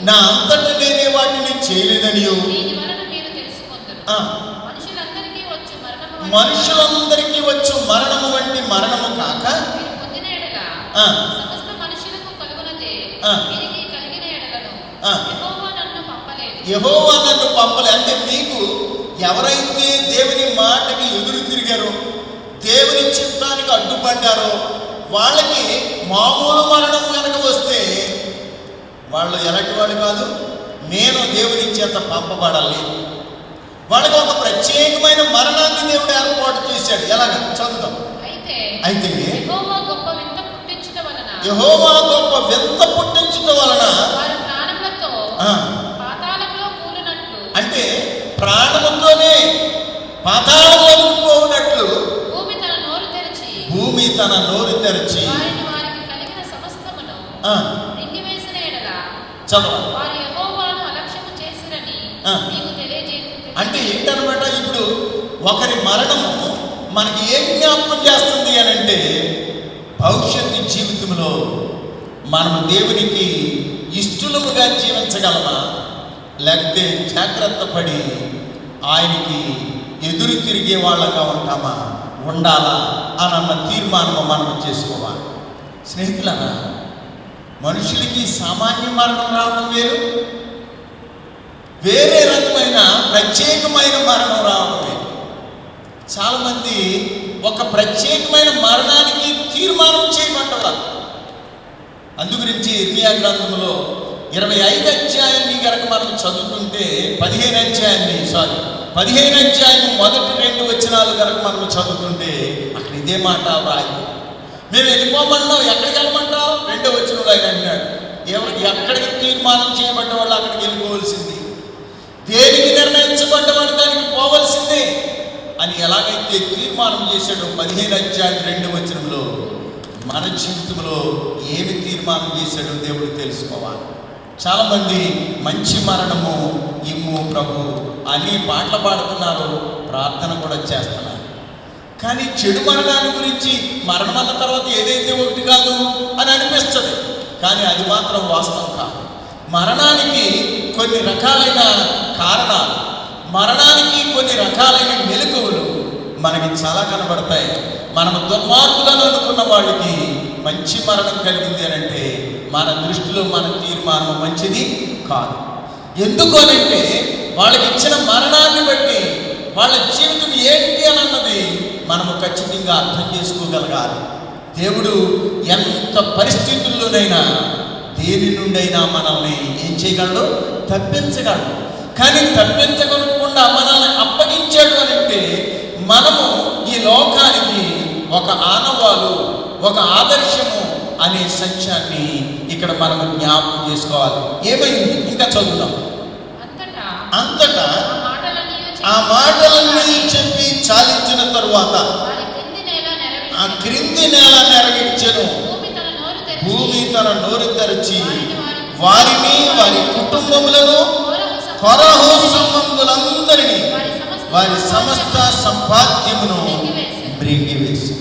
నా అంతట నేనే వాటిని చేయలేదనియు మనుషులందరికీ వచ్చు మరణము వంటి మరణము కాక యెహోవా నన్ను పంపలే. అంటే మీకు ఎవరైతే దేవుని మాటకి ఎదురు తిరిగారో, దేవుని చిత్తానికి అడ్డుపడ్డారో వాళ్ళకి మామూలు మరణం కనుక వస్తే వాళ్ళు ఎలాంటి వాళ్ళు కాదు, నేను దేవుని చేత పంపబడాలి. వాళ్ళకి ఒక ప్రత్యేకమైన మరణాన్ని దేవుడు ఏర్పాటు చేశాడు. ఎలాగ చదువుతాం. అయితే యెహోవా గొప్ప వింత పుట్టించుట వలన వారి ప్రాణములతో పాతాళంలో కూలినట్లు, అంటే ప్రాణముతోనే పాతాళంలోకి పోవునట్లు భూమి తన నోరు తెరచి వారికి కలిగిన సమస్తమును మింగివేసిన ఎడల వారు యెహోవాను అలక్ష్యము చేసిరని మీకు తెలియజేయుచున్నాను. అంటే ఏంటనమాట, ఇప్పుడు ఒకరి మరణము మనకి ఏం జ్ఞాపకం చేస్తుంది అని అంటే, భవిష్యత్తు జీవితంలో మనం దేవునికి ఇష్టలుగా జీవించగలమా, లేకపోతే జాగ్రత్త పడి ఆయనకి ఎదురు తిరిగే వాళ్ళగా ఉంటామా, ఉండాలా అన్న తీర్మానం మనం చేసుకోవాలి. స్నేహితులనా, మనుషులకి సామాన్య మరణం రావడం వేరు, వేరే రకమైన ప్రత్యేకమైన మరణం రావడం వేరు. చాలామంది ఒక ప్రత్యేకమైన మరణానికి తీర్మానం చేయమంటారు. అందుగురించి ఇర్మియా గ్రంథంలో 25 అధ్యాయాన్ని కనుక మనం చదువుకుంటే 15 అధ్యాయం మొదటి 2 వచనాలు కనుక మనం చదువుతుంటే అక్కడ ఇదే మాట రాయి. మేము వెళ్ళిపోమన్నావు, ఎక్కడికి వెళ్ళమంటావు? 2వ వచనంలో ఆయన అన్నాడు, ఎక్కడికి తీర్మానం చేయబడ్డ వాళ్ళు అక్కడికి వెళ్ళిపోవలసింది, దేనికి నిర్ణయించబడ్డవాడు దానికి పోవలసిందే అని ఎలాగైతే తీర్మానం చేశాడో 15 అధ్యాయం 2వ వచనంలో మన జీవితంలో ఏమి తీర్మానం చేశాడో దేవుడు తెలుసుకోవాలి. చాలామంది మంచి మరణము ఇమ్ము ప్రభు అని పాటలు పాడుతున్నారు, ప్రార్థన కూడా చేస్తున్నారు. కానీ చెడు మరణాన్ని గురించి మరణం అన్న తర్వాత ఏదైతే ఒకటి కాదు అని అనిపిస్తుంది, కానీ అది మాత్రం వాస్తవం కాదు. మరణానికి కొన్ని రకాలైన కారణాలు, మరణానికి కొన్ని రకాలైన మెలకువలు మనకి చాలా కనబడతాయి. మనం దుర్మార్గులను అనుకున్న వాళ్ళకి మంచి మరణం కలిగింది అని అంటే మన దృష్టిలో మన తీర్మానం మంచిది కాదు. ఎందుకు అనంటే వాళ్ళకి ఇచ్చిన మరణాన్ని బట్టి వాళ్ళ జీవితం ఏంటి అని అన్నది మనము ఖచ్చితంగా అర్థం చేసుకోగలగాలి. దేవుడు ఎంత పరిస్థితుల్లోనైనా దేని నుండైనా మనల్ని ఏం చేయగలడు? తప్పించగలడు. కానీ తప్పించకుండా మనల్ని అప్పగించాడు అని అంటే మనము ఈ లోకానికి ఒక ఆనవాలు, ఒక ఆదర్శము అనే సత్యాన్ని ఇక్కడ మనము జ్ఞాపకం చేసుకోవాలి. ఏమైంది? ఇంకా చదువుతాం. అంతటా ఆ మాటలన్నీ చెప్పి చాలించిన తరువాత ఆ క్రింది నేల నెరవేర్చెను, భూమి తన నోరు తెరచి వారిని వారి కుటుంబములను కొరహు సంబంధులందరినీ వారి సమస్త సంపాద్యమును మృంగివేసి.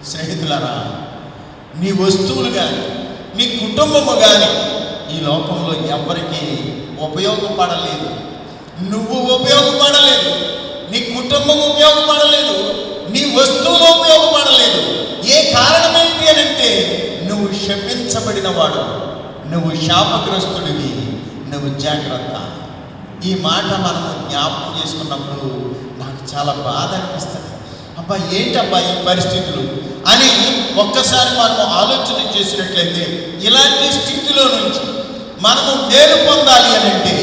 స్నేహితులారా, నీ వస్తువులు కానీ నీ కుటుంబము కానీ ఈ లోకంలో ఎవరికి ఉపయోగపడలేదు. నువ్వు ఉపయోగపడలేదు, నీ కుటుంబం ఉపయోగపడలేదు, నీ వస్తువులు ఉపయోగపడలేదు. ఏ కారణం ఏంటి అని అంటే నువ్వు శపించబడిన వాడు, నువ్వు శాపగ్రస్తుడివి, నువ్వు జాగ్రత్త. ఈ మాట మనము జ్ఞాపకం చేసుకున్నప్పుడు నాకు చాలా బాధ అనిపిస్తుంది. అబ్బా ఏంటబ్బా ఈ పరిస్థితులు అని ఒక్కసారి మనము ఆలోచన చేసినట్లయితే ఇలాంటి స్థితిలో నుంచి మనము మేలు పొందాలి అని అంటే,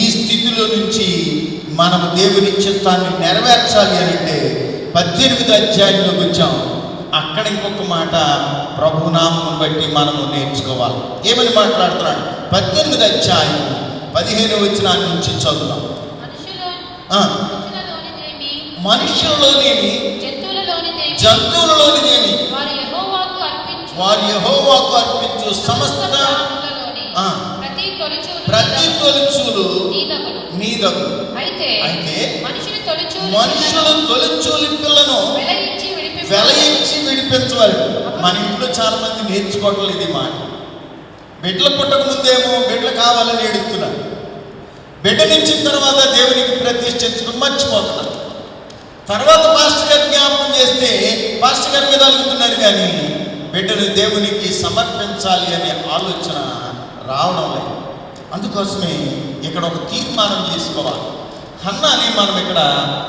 ఈ స్థితిలో నుంచి మనము దేవుని చిత్తాన్ని నెరవేర్చాలి అని అంటే 18 అధ్యాయంలోకి వచ్చాం. అక్కడ ఇంకొక మాట ప్రభునామం బట్టి మనము నేర్చుకోవాలి. ఏమని మాట్లాడుతున్నాడు? 18 అధ్యాయం 15వ వచనం నుంచి చదువుదాం. మనుషులలోనేమి జంతువులలోనేమి వారు యెహోవాకు అర్పించు సమస్త ప్రతి తొలిచూలు నీదగు. అయితే మనుషులు తొలిచూలి పిల్లను వెలయించి విడిపించవాలి. మన ఇంట్లో చాలా మంది నేర్చుకోవట్లేదు ఈ మాట. బిడ్డలు పుట్టక ముందేమో బిడ్డలు కావాలని ఏడుస్తున్నారు, బిడ్డనిచ్చిన తర్వాత దేవునికి ప్రతిష్ఠించడం మర్చిపోతున్నారు. తర్వాత పాస్టర్ గారు జ్ఞాపకం చేస్తే పాస్టర్ గారి మీద అలుగుతున్నారు, కానీ బిడ్డను దేవునికి సమర్పించాలి అనే ఆలోచన రావడం లేదు. అందుకోసమే ఇక్కడ ఒక తీర్మానం చేసుకోవాలి. హన్నాని మనం ఇక్కడ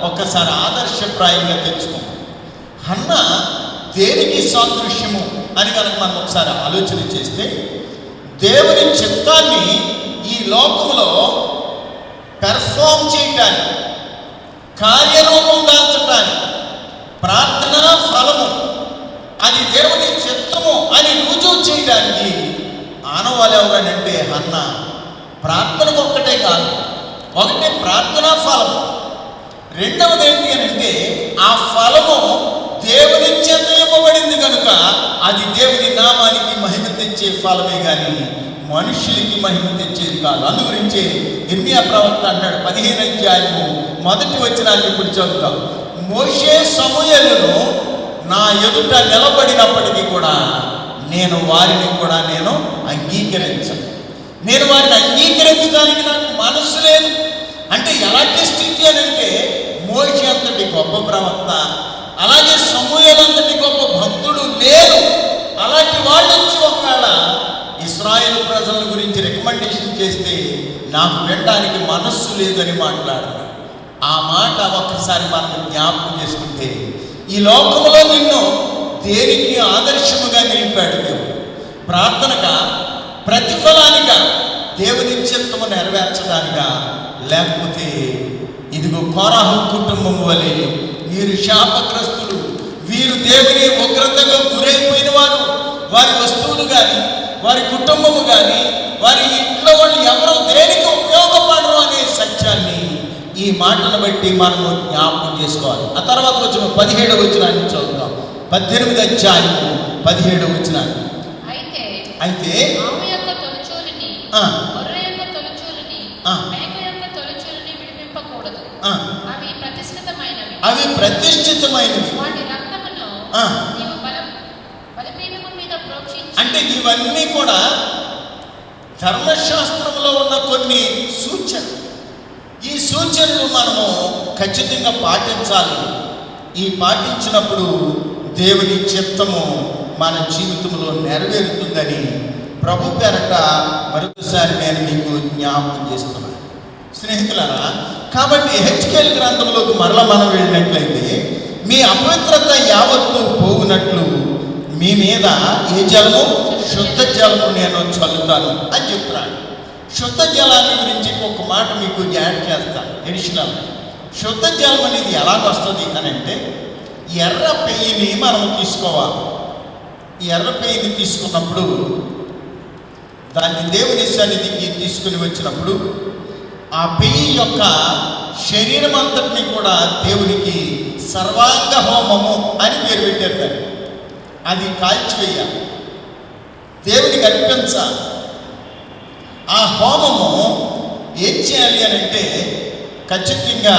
ఒక్కసారి ఆదర్శప్రాయంగా తెచ్చుకోం. హన్న దేనికి సాదృశ్యము అని కనుక మనం ఒకసారి ఆలోచన చేస్తే, దేవుని చిత్తాన్ని ఈ లోకంలో పెర్ఫామ్ చేయటానికి, కార్యరూపం దాల్చటానికి, ప్రార్థన ఫలము అది దేవుని చిత్తము అని రుజువు చేయడానికి ఆనవాళ్ళు ఎవరనంటే హన్న. ప్రార్థనకు ఒక్కటే కాదు, ఒకటి ప్రార్థనా ఫలము, రెండవది ఏంటి అని అంటే ఆ ఫలము దేవుని చేత ఇవ్వబడింది కనుక అది దేవుని నామానికి మహిమ తెచ్చే ఫలమే కానీ మనుషులకి మహిమ తెచ్చేది కాదు. అందు గురించి ఇర్మియా ప్రవక్త అన్నాడు 15వ అధ్యాయము 1వ వచనాన్ని ఇప్పుడు చదువుతాం. మోషే సమూయేలును నా ఎదుట నిలబడినప్పటికీ కూడా నేను వారిని కూడా నేను అంగీకరించను. నేను వారిని అంగీకరించడానికి నాకు మనసు లేదు. అంటే ఎలాంటి స్థితి అని అంటే మోషే అంతటి గొప్ప ప్రవక్త, అలాగే సమూయేలు అంతటి గొప్ప భక్తుడు లేరు. అలాంటి వాళ్ళు వచ్చి ఒకవేళ ఇశ్రాయేలు ప్రజల గురించి రికమెండేషన్ చేస్తే నాకు వినడానికి మనస్సు లేదని మాట్లాడారు. ఆ మాట ఒక్కసారి మనం జ్ఞాపకం చేసుకుంటే ఈ లోకంలో నిన్ను దేనికి ఆదర్శముగా నిలిపాడు దేవుడు? ప్రార్థనగా, ప్రతిఫలానిగా, దేవుని చిత్తము నెరవేర్చడానిగా, లేకపోతే ఇదిగో కోరాహు కుటుంబం వలె వీరు శాపగ్రస్తులు, వీరు దేవుని ఉగ్రతగా గురైపోయిన వారు, వారి వస్తువులు కానీ వారి కుటుంబము కానీ వారి ఇంట్లో వాళ్ళు ఎవరో దేనికి ఉపయోగపడరు అనే సత్యాన్ని ఈ మాటను బట్టి మనము జ్ఞాపకం చేసుకోవాలి. ఆ తర్వాత వచ్చిన 17వ వచనాన్ని చదువుతాం. 18వ అధ్యాయము 17వ వచనాన్ని. అయితే ఆవు యొక్క తొలిచూలుని, గొర్రె యొక్క తొలిచూలుని, మేక యొక్క తొలిచూలుని విడిపింపకూడదు. అవి ప్రతిష్ఠితమైనవి. వాటి రక్తమును నీవు బలిపీఠము మీద ప్రోక్షించి. అంటే ఇవన్నీ కూడా ధర్మశాస్త్రంలో ఉన్న కొన్ని సూచనలు. ఈ సూచనలు మనము ఖచ్చితంగా పాటించాలి. ఈ పాటించినప్పుడు దేవుని చిత్తము మన జీవితంలో నెరవేరుతుందని ప్రభు పేరట మరొకసారి నేను మీకు జ్ఞాపకం చేస్తున్నాను స్నేహితులారా. కాబట్టి హెచ్కేల్ గ్రంథంలోకి మరల మనం వెళ్ళినట్లయితే మీ అపవిత్రత యావత్తు పోవునట్లు మీ మీద ఏ జలము? శుద్ధ జలము నేను చల్లుతాను అని చెప్తున్నాను. శుద్ధ జలాన్ని గురించి ఒక మాట మీకు యాడ్ చేస్తాను ఎడిషనల్. శుద్ధ జలం అనేది ఎలాగొస్తుంది అని అంటే ఎర్ర పెయ్యిని మనం తీసుకోవాలి. ఈ ఎర్ర పెయ్యిని తీసుకున్నప్పుడు దాన్ని దేవుని సన్నిధికి తీసుకుని వచ్చినప్పుడు ఆ పెయ్యి యొక్క శరీరం అంతటిని కూడా దేవునికి సర్వాంగ హోమము అని పేరు పెట్టారు. దాన్ని అది కాల్చివేయాలి, దేవునికి అర్పించాలి. ఆ హోమము ఏం చేయాలి అని అంటే ఖచ్చితంగా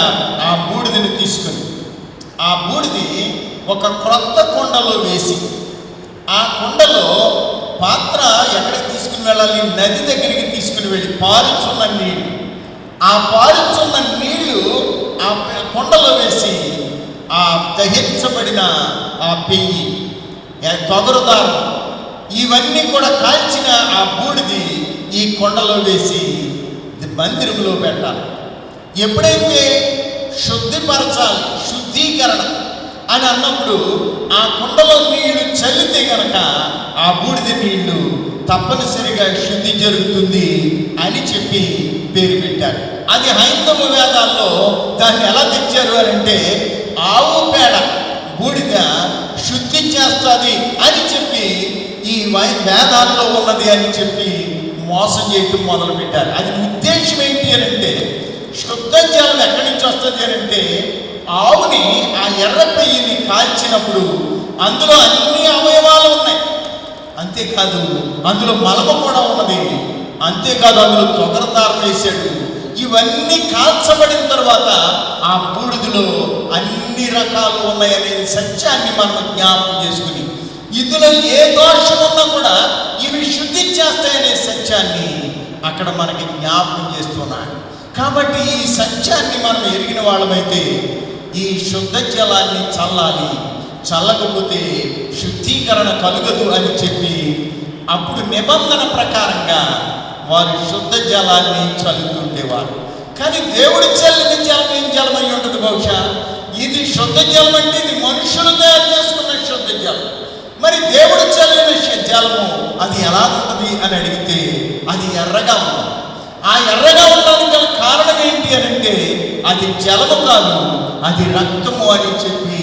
ఆ బూడిదని తీసుకుని ఆ బూడిది ఒక క్రొత్త కుండలో వేసి ఆ కుండలో పాత్ర ఎక్కడికి తీసుకుని వెళ్ళాలి? నది దగ్గరికి తీసుకుని వెళ్ళి పారుచున్న నీళ్ళు, ఆ పారుచున్న నీళ్లు ఆ కుండలో వేసి ఆ దహించబడిన ఆ పెయ్యి, తొగరుదారు ఇవన్నీ కూడా కాల్చిన ఆ బూడిది ఈ కొండలో వేసి మందిరంలో పెట్టాలి. ఎప్పుడైతే శుద్ధిపరచాలి, శుద్ధీకరణ అని అన్నప్పుడు ఆ కుండలో నీళ్లు చల్లితే కనుక ఆ బూడిద నీళ్లు తప్పనిసరిగా శుద్ధి జరుగుతుంది అని చెప్పి పేరు పెట్టారు. అది హైందవ వేదాల్లో దాన్ని ఎలా తెచ్చారు అని అంటే ఆవు పేడ బూడిద శుద్ధి చేస్తుంది అని చెప్పి ఈ వేదాల్లో ఉన్నది అని చెప్పి మోసం చేయటం మొదలుపెట్టారు. అది ఉద్దేశం ఏంటి అని అంటే శుద్ధ జలం ఎక్కడి నుంచి వస్తుంది అని అంటే ఆవుని ఆ ఎర్ర పెయ్యిని కాల్చినప్పుడు అందులో అన్ని అవయవాలు ఉన్నాయి, అంతేకాదు అందులో మలమ కూడా ఉన్నది, అంతేకాదు అందులో తొగరదారం వేశాడు. ఇవన్నీ కాల్చబడిన తర్వాత ఆ బూడిదలో అన్ని రకాలు ఉన్నాయనే సత్యాన్ని మనం జ్ఞాపకం చేసుకుని ఇందులో ఏ దోషం ఉన్నా కూడా ఇవి శుద్ధి చేస్తాయనే సత్యాన్ని అక్కడ మనకి జ్ఞాపకం చేస్తున్నాడు. కాబట్టి ఈ సత్యాన్ని మనం ఎరిగిన వాళ్ళమైతే ఈ శుద్ధ జలాన్ని చల్లాలి, చల్లకపోతే శుద్ధీకరణ కలుగదు అని చెప్పి అప్పుడు నిబంధన ప్రకారంగా వారు శుద్ధ జలాన్ని చల్లుతుండేవారు. కానీ దేవుడి చల్లని జలం ఏం జలమై ఉంటుంది? బహుశా ఇది శుద్ధ జలం అంటే ఇది మనుషులు తయారు చేసుకున్న శుద్ధ జలం. మరి దేవుడు చల్లిన జలము అది ఎలా ఉంటుంది అని అడిగితే అది ఎర్రగా ఉంటుంది. ఆ ఎర్రగా ఉండడానికి గల కారణం ఏంటి అని అంటే అది జలము కాదు, అది రక్తము అని చెప్పి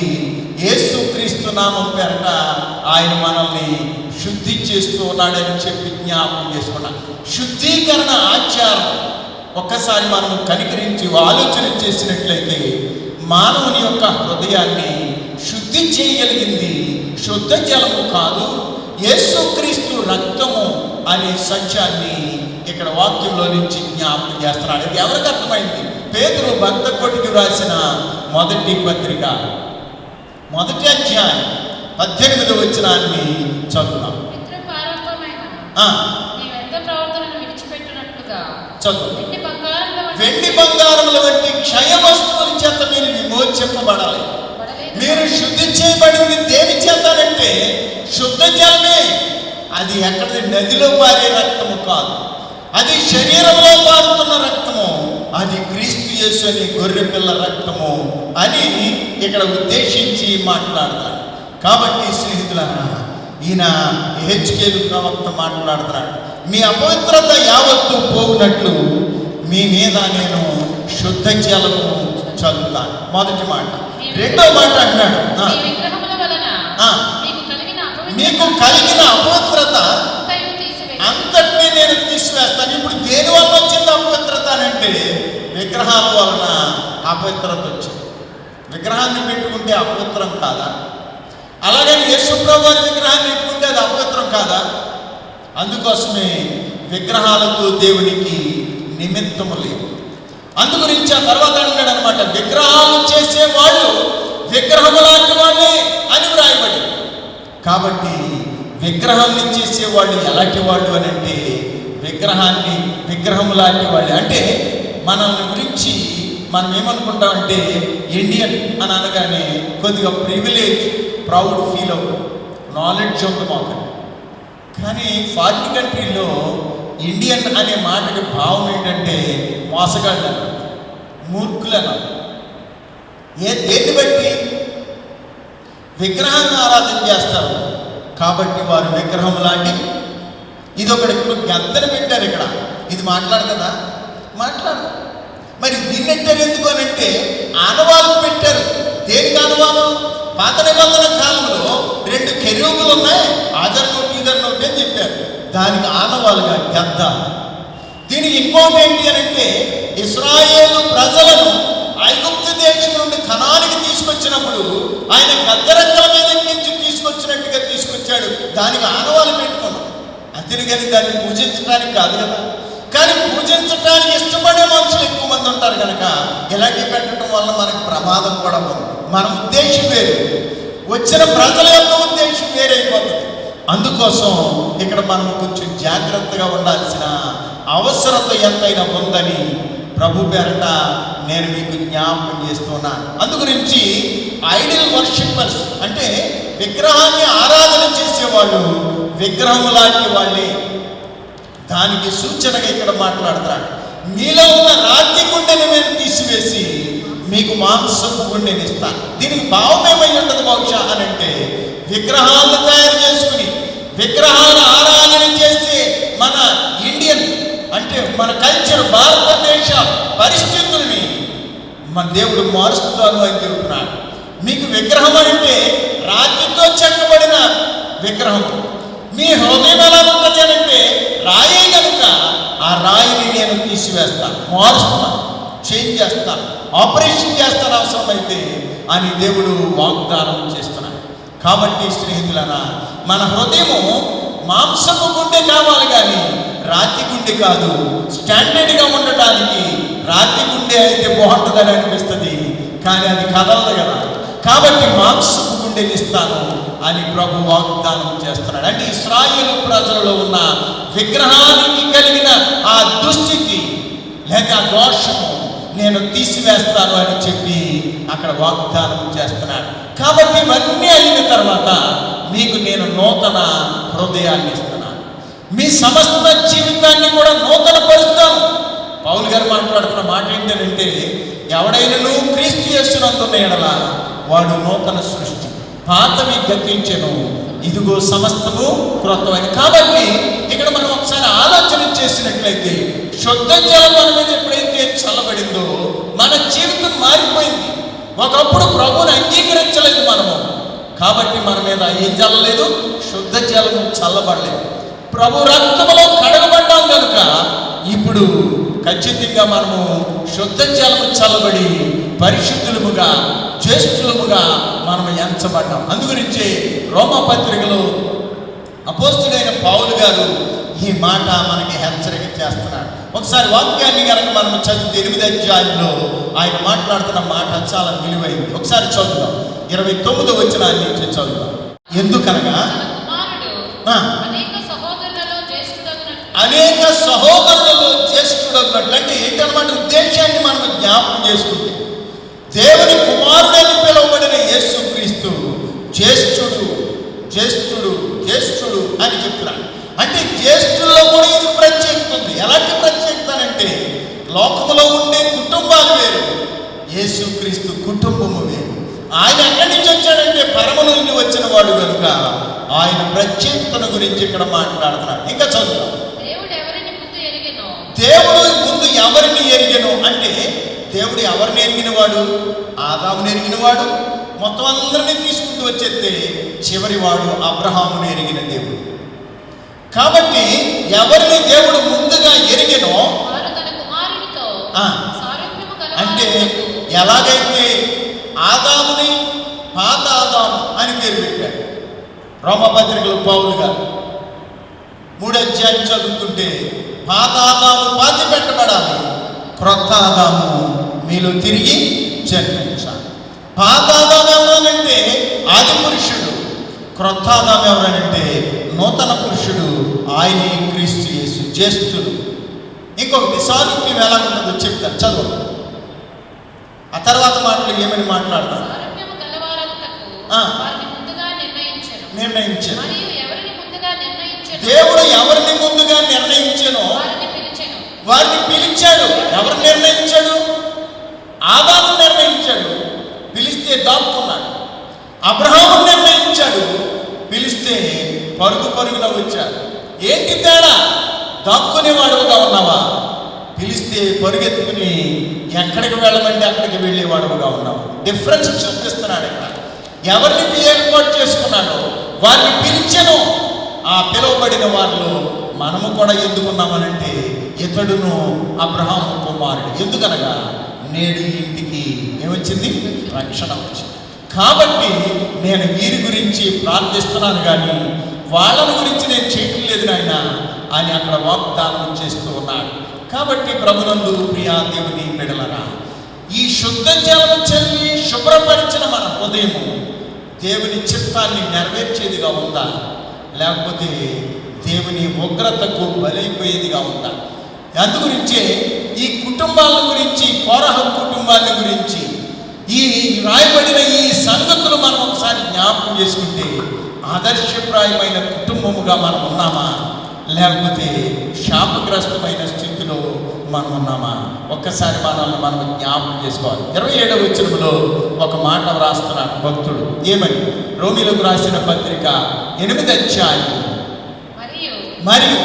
యేసుక్రీస్తు నామం పేరట ఆయన మనల్ని శుద్ధి చేస్తూ ఉన్నాడని చెప్పి జ్ఞాపకం చేసుకున్నాం. శుద్ధీకరణ ఆచారం ఒక్కసారి మనం కనికరించి ఆలోచన చేసినట్లయితే మానవుని యొక్క హృదయాన్ని శుద్ధి చేయగలిగింది శుద్ధ జలము కాదు, యేసుక్రీస్తు రక్తము అనే సత్యాన్ని ఇక్కడ వాక్యంలో నుంచి జ్ఞాపకం చేస్తున్నాడు. ఇది ఎవరికి అర్థమైంది? పేతురు భక్త కొట్టుకు రాసిన మొదటి పత్రిక 1వ అధ్యాయం 18వ వచనాన్ని చదువుతాం. వెండి బంగారముల వంటి క్షయ వస్తువుల చేత మీరు విమోచింపబడాలి. మీరు శుద్ధి చేయబడింది దేని చేతానంటే శుద్ధ జలమే. అది ఎక్కడి నదిలో పారే రక్తము కాదు, అది శరీరంలో పారుతున్న రక్తము, అది క్రీస్తు యేసు అనే గొర్రె పిల్ల రక్తము అని ఇక్కడ ఉద్దేశించి మాట్లాడతారు. కాబట్టి స్నేహితులారా, ఈయన హెచ్కేలు ప్రవక్త మాట్లాడుతున్నాడు, మీ అపవిత్రత యావత్తు పోగునట్లు మీ మీద నేను శుద్ధ జలము చల్లుతాను. మొదటి మాట. రెండో మాట అన్నాడు, మీకు కలిగిన అపవిత్రత అంతటినీ నేను తీసివేస్తాను. ఇప్పుడు దేని వల్ల వచ్చింది అపవిత్రత అంటే విగ్రహాల వలన అపవిత్రత వచ్చింది. విగ్రహాన్ని పెట్టుకుంటే అపవిత్రం కాదా? అలాగని యేసుప్రభు వారి విగ్రహాన్ని పెట్టుకుంటే అది అపవిత్రం కాదా? అందుకోసమే విగ్రహాలతో దేవునికి నిమిత్తము లేదు. అందుగురించి ఆ తర్వాత అంటాడు అనమాట, విగ్రహాలు చేసే వాళ్ళు విగ్రహము లాంటి వాళ్ళే అని వ్రాయబడి. కాబట్టి విగ్రహాన్ని చేసేవాళ్ళు ఎలాంటి వాళ్ళు అని అంటే విగ్రహము లాంటి వాళ్ళు. అంటే మనల్ని గురించి మనం ఏమనుకుంటామంటే ఇండియన్ అని అనగానే కొద్దిగా ప్రివిలేజ్, ప్రౌడ్ ఫీల్ అవుతాం, నాలెడ్జ్ ఉంది మాకు. కానీ ఫారిన్ కంట్రీలో ఇండియన్ అనే మాటకి భావం ఏంటంటే మోసగాళ్ళు అన్నారు, మూర్ఖులు అన్నారు. దేన్ని బట్టి? విగ్రహాన్ని ఆరాధన చేస్తారు కాబట్టి వారు విగ్రహం లాంటి. ఇది ఒకటి గద్దెన పెట్టారు ఇక్కడ, ఇది మాట్లాడదా? మాట్లాడదు. మరి దీన్ని పెట్టారు ఎందుకు అని అంటే ఆనవాళ్ళు పెట్టారు. దేనికి ఆనవాళ్ళు? పాత నిబంధన కాలంలో 2 కెరూబులు ఉన్నాయి, ఆదర్ నోటి ఈదర్ నోటి అని చెప్పారు. దానికి ఆనవాళ్ళుగా గద్ద. దీనికి ఇంకోటి ఏంటి అని అంటే ఇశ్రాయేలు ప్రజలను ఐగుప్తు దేశం నుండి కనానికి తీసుకొచ్చినప్పుడు ఆయన గద్దరెక్కల మీద నుంచి తీసుకొచ్చినట్టుగా తీసుకొచ్చాడు. దానికి ఆనవాళ్ళు పెట్టుకున్నాం. అంతేగాని దాన్ని పూజించడానికి కాదు కదా. కానీ పూజించడానికి ఇష్టపడే మనుషులు ఎక్కువ మంది ఉంటారు కనుక ఇలాంటి పెట్టడం వల్ల మనకు ప్రమాదం కూడా ఉంది. మన ఉద్దేశం వేరు, వచ్చిన ప్రజల యొక్క ఉద్దేశం వేరైపోతుంది. అందుకోసం ఇక్కడ మనం కొంచెం జాగ్రత్తగా ఉండాల్సిన అవసరత ఎంతైనా ఉందని ప్రభు పేరట నేను మీకు జ్ఞాపకం చేస్తున్నాను. అందుగురించి ఐడల్ వర్షిప్పర్స్ అంటే విగ్రహాన్ని ఆరాధన చేసేవాళ్ళు విగ్రహం లాంటి వాళ్ళే. దానికి సూచనగా ఇక్కడ మాట్లాడుతున్నాడు, మీలో ఉన్న రాతి గుండెని నేను తీసివేసి మీకు మాంసపు గుండెని ఇస్తాను. దీనికి భావం ఏమై ఉండదు బహుశా అని అంటే విగ్రహాలను తయారు చేసుకుని విగ్రహాల ఆరాధన చేస్తే మన ఇండియన్ అంటే మన కల్చర్, భారతదేశ పరిస్థితుల్ని మన దేవుడు మారుస్తాను అని చెబుతున్నాడు. మీకు విగ్రహం అంటే రాతితో చెక్కబడిన విగ్రహం. మీ హృదయం ఎలా ఉంటుంది అని అంటే రాయే కనుక ఆ రాయిని నేను తీసివేస్తాను, మారుస్తాను, చేంజ్ చేస్తాను, ఆపరేషన్ చేస్తాను అవసరమైతే అని దేవుడు వాగ్దానం చేస్తున్నాడు. కాబట్టి స్నేహితులరా, మన హృదయము మాంసపు గుండె కావాలి కానీ రాతి గుండె కాదు. స్టాండర్డ్గా ఉండటానికి రాతి గుండె అయితే బాగుంటుందని అనిపిస్తుంది, కానీ అది కదలదు కదా. కాబట్టి మాంసపు గుండెని ఇస్తాను అని ప్రభు వాగ్దానం చేస్తున్నాడు. అంటే ఇశ్రాయేలు ప్రజలలో ఉన్న విగ్రహానికి కలిగిన ఆ దుస్థితి లేక ఆ దోషము నేను తీసివేస్తాను అని చెప్పి అక్కడ వాగ్దానం చేస్తున్నాడు. కాబట్టి ఇవన్నీ అయిన తర్వాత మీకు నేను నూతన హృదయాన్ని ఇస్తున్నాను, మీ సమస్త జీవితాన్ని కూడా నూతన పరుస్తాను. పౌలు గారు మాట్లాడుతున్న మాట ఏంటంటే ఎవడైనా క్రీస్తు యేసునందున్న ఎడల వాడు నూతన సృష్టి, పాతవి గతించెను ఇదిగో సమస్తము క్రొత్తమైన. కాబట్టి ఇక్కడ మనం ఒకసారి ఆలోచన చేసినట్లయితే శుద్ధ జలం మన మీద ఎప్పుడైతే చల్లబడిందో మన జీవితం మారిపోయింది. ఒకప్పుడు ప్రభువుని అంగీకరించలేదు మనము, కాబట్టి మన మీద ఏం చల్లలేదు, శుద్ధ జలం చల్లబడలేదు. ప్రభు రక్తములో కడగబడ్డాం కనుక ఇప్పుడు ఖచ్చితంగా మనము శుద్ధ జలము చల్లబడి పరిశుద్ధులముగా జ్యేష్ఠులముగా మనము ఎంచబడ్డాం. అందుగురించి రోమాపత్రికలో అపోస్తుడైన పౌలు గారు ఈ మాట మనకి హెచ్చరిక చేస్తున్నాడు. ఒకసారి వాక్యాన్ని కనుక మనం చదివితే 8వ అధ్యాయంలో ఆయన మాట్లాడుతున్న మాట చాలా విలువైంది. ఒకసారి చదువుదాం. 29వ వచనాన్ని నుంచి చదువుదాం. ఎందుకనగా అనేక సహోదరులలో జ్యేష్ఠుడన్నట్లు, అంటే ఏంటన్నమాట ఉద్దేశాన్ని మనం జ్ఞాపకం చేసుకుంటే దేవుని కుమారుడని పిలువబడిన యేసుక్రీస్తు జ్యేష్ఠుడు జ్యేష్ఠుడు జ్యేష్ఠుడు అని చెప్తున్నాడు. అంటే జ్యేష్ఠుల్లో కూడా ఇది ప్రత్యేకత ఉంది. ఎలాంటి ప్రత్యేకత అంటే లోకములో ఉండే కుటుంబాలు వేరు, యేసుక్రీస్తు కుటుంబము వేరు. ఆయన ఎక్కడి నుంచి వచ్చాడంటే పరమ నుండి వచ్చిన వాడు కనుక ఆయన ప్రత్యేకతను గురించి ఇక్కడ మాట్లాడుతున్నాడు. ఇంకా చదువుతాం. దేవుడు ముందు ఎవరిని ఎరిగెను అంటే దేవుడు ఎవరిని ఎరిగినవాడు, ఆదాముని ఎరిగినవాడు. మొత్తం అందరినీ తీసుకుంటూ వచ్చేస్తే చివరి వాడు అబ్రహాముని ఎరిగిన దేవుడు. కాబట్టి ఎవరిని దేవుడు ముందుగా ఎరిగెనో, అంటే ఎలాగైతే ఆదాముని పాత ఆదాము అని పేరు పెట్టాడు. రోమపత్రికలో పౌలు గారు 3వ అధ్యాయం చదువుతుంటే పాత ఆదాము పాతి పెట్టబడాలి, క్రొత్త ఆదాము మీలో తిరిగి జన్మించాలి. పాత ఆదాము ఎవరనంటే ఆది పురుషుడు, క్రొత్త ఆదాము ఎవరనంటే నూతన పురుషుడు, ఆయనే క్రీస్తు యేసు జ్యేష్ఠుడు. ఇంకొకటి సారూప్యం ఎలా ఉంటుందో చెప్తారు, చదువు. ఆ తర్వాత మాటలు ఏమని మాట్లాడతారు? నిర్ణయించారు. దేవుడు ఎవరిని ముందుగా నిర్ణయించానో వారిని పిలిచాడు. ఎవరు నిర్ణయించాడు? ఆదాము నిర్ణయించాడు, పిలిస్తే దాక్కున్నాడు. అబ్రహాము నిర్ణయించాడు, పిలిస్తే పరుగు పరుగున వచ్చాడు. ఏంటి తేడా? దాక్కునేవాడుగా ఉన్నావా? పిలిస్తే పరుగెత్తుకుని ఎక్కడికి వెళ్ళమంటే అక్కడికి వెళ్ళేవాడుగా ఉన్నావు. డిఫరెన్స్ చూపిస్తున్నాడు ఇక్కడ. ఎవరిని ఏర్పాటు చేసుకున్నాడో వారిని పిలిచాను. ఆ పిలువబడిన వారిలో మనము కూడా ఎందుకున్నామనంటే ఇతడును అబ్రహాము కుమారుడు. ఎందుకనగా నేడు ఇంటికి ఏమొచ్చింది? రక్షణ వచ్చింది. కాబట్టి నేను వీరి గురించి ప్రార్థిస్తున్నాను, కానీ వాళ్ళని గురించి నేను చేయటం లేదు నాయన అని అక్కడ వాగ్దానం చేస్తూ ఉన్నాడు. కాబట్టి ప్రభునందు ప్రియా దేవుని బిడ్డలారా, ఈ శుద్ధ జలము చల్లి శుభ్రపరిచిన మన హృదయము దేవుని చిత్తాన్ని నెరవేర్చేదిగా ఉందా, లేకపోతే దేవుని ఉగ్రతకు బలైపోయేదిగా ఉందా? అందుగురించే ఈ కుటుంబాల గురించి, కోరహ కుటుంబాల గురించి ఈ రాయబడిన ఈ సంగతులు మనం ఒకసారి జ్ఞాపకం చేసుకుంటే ఆదర్శప్రాయమైన కుటుంబముగా మనం ఉన్నామా, లేకపోతే శాపగ్రస్తమైన స్థితిలో మనం ఉన్నామా? ఒక్కసారి మనల్ని మనం జ్ఞాపకం చేసుకోవాలి. 27వ వచనంలో ఒక మాట వ్రాస్తున్నాడు భక్తుడు. ఏమని? రోమీలకు రాసిన పత్రిక 8వ అధ్యాయం. మరియు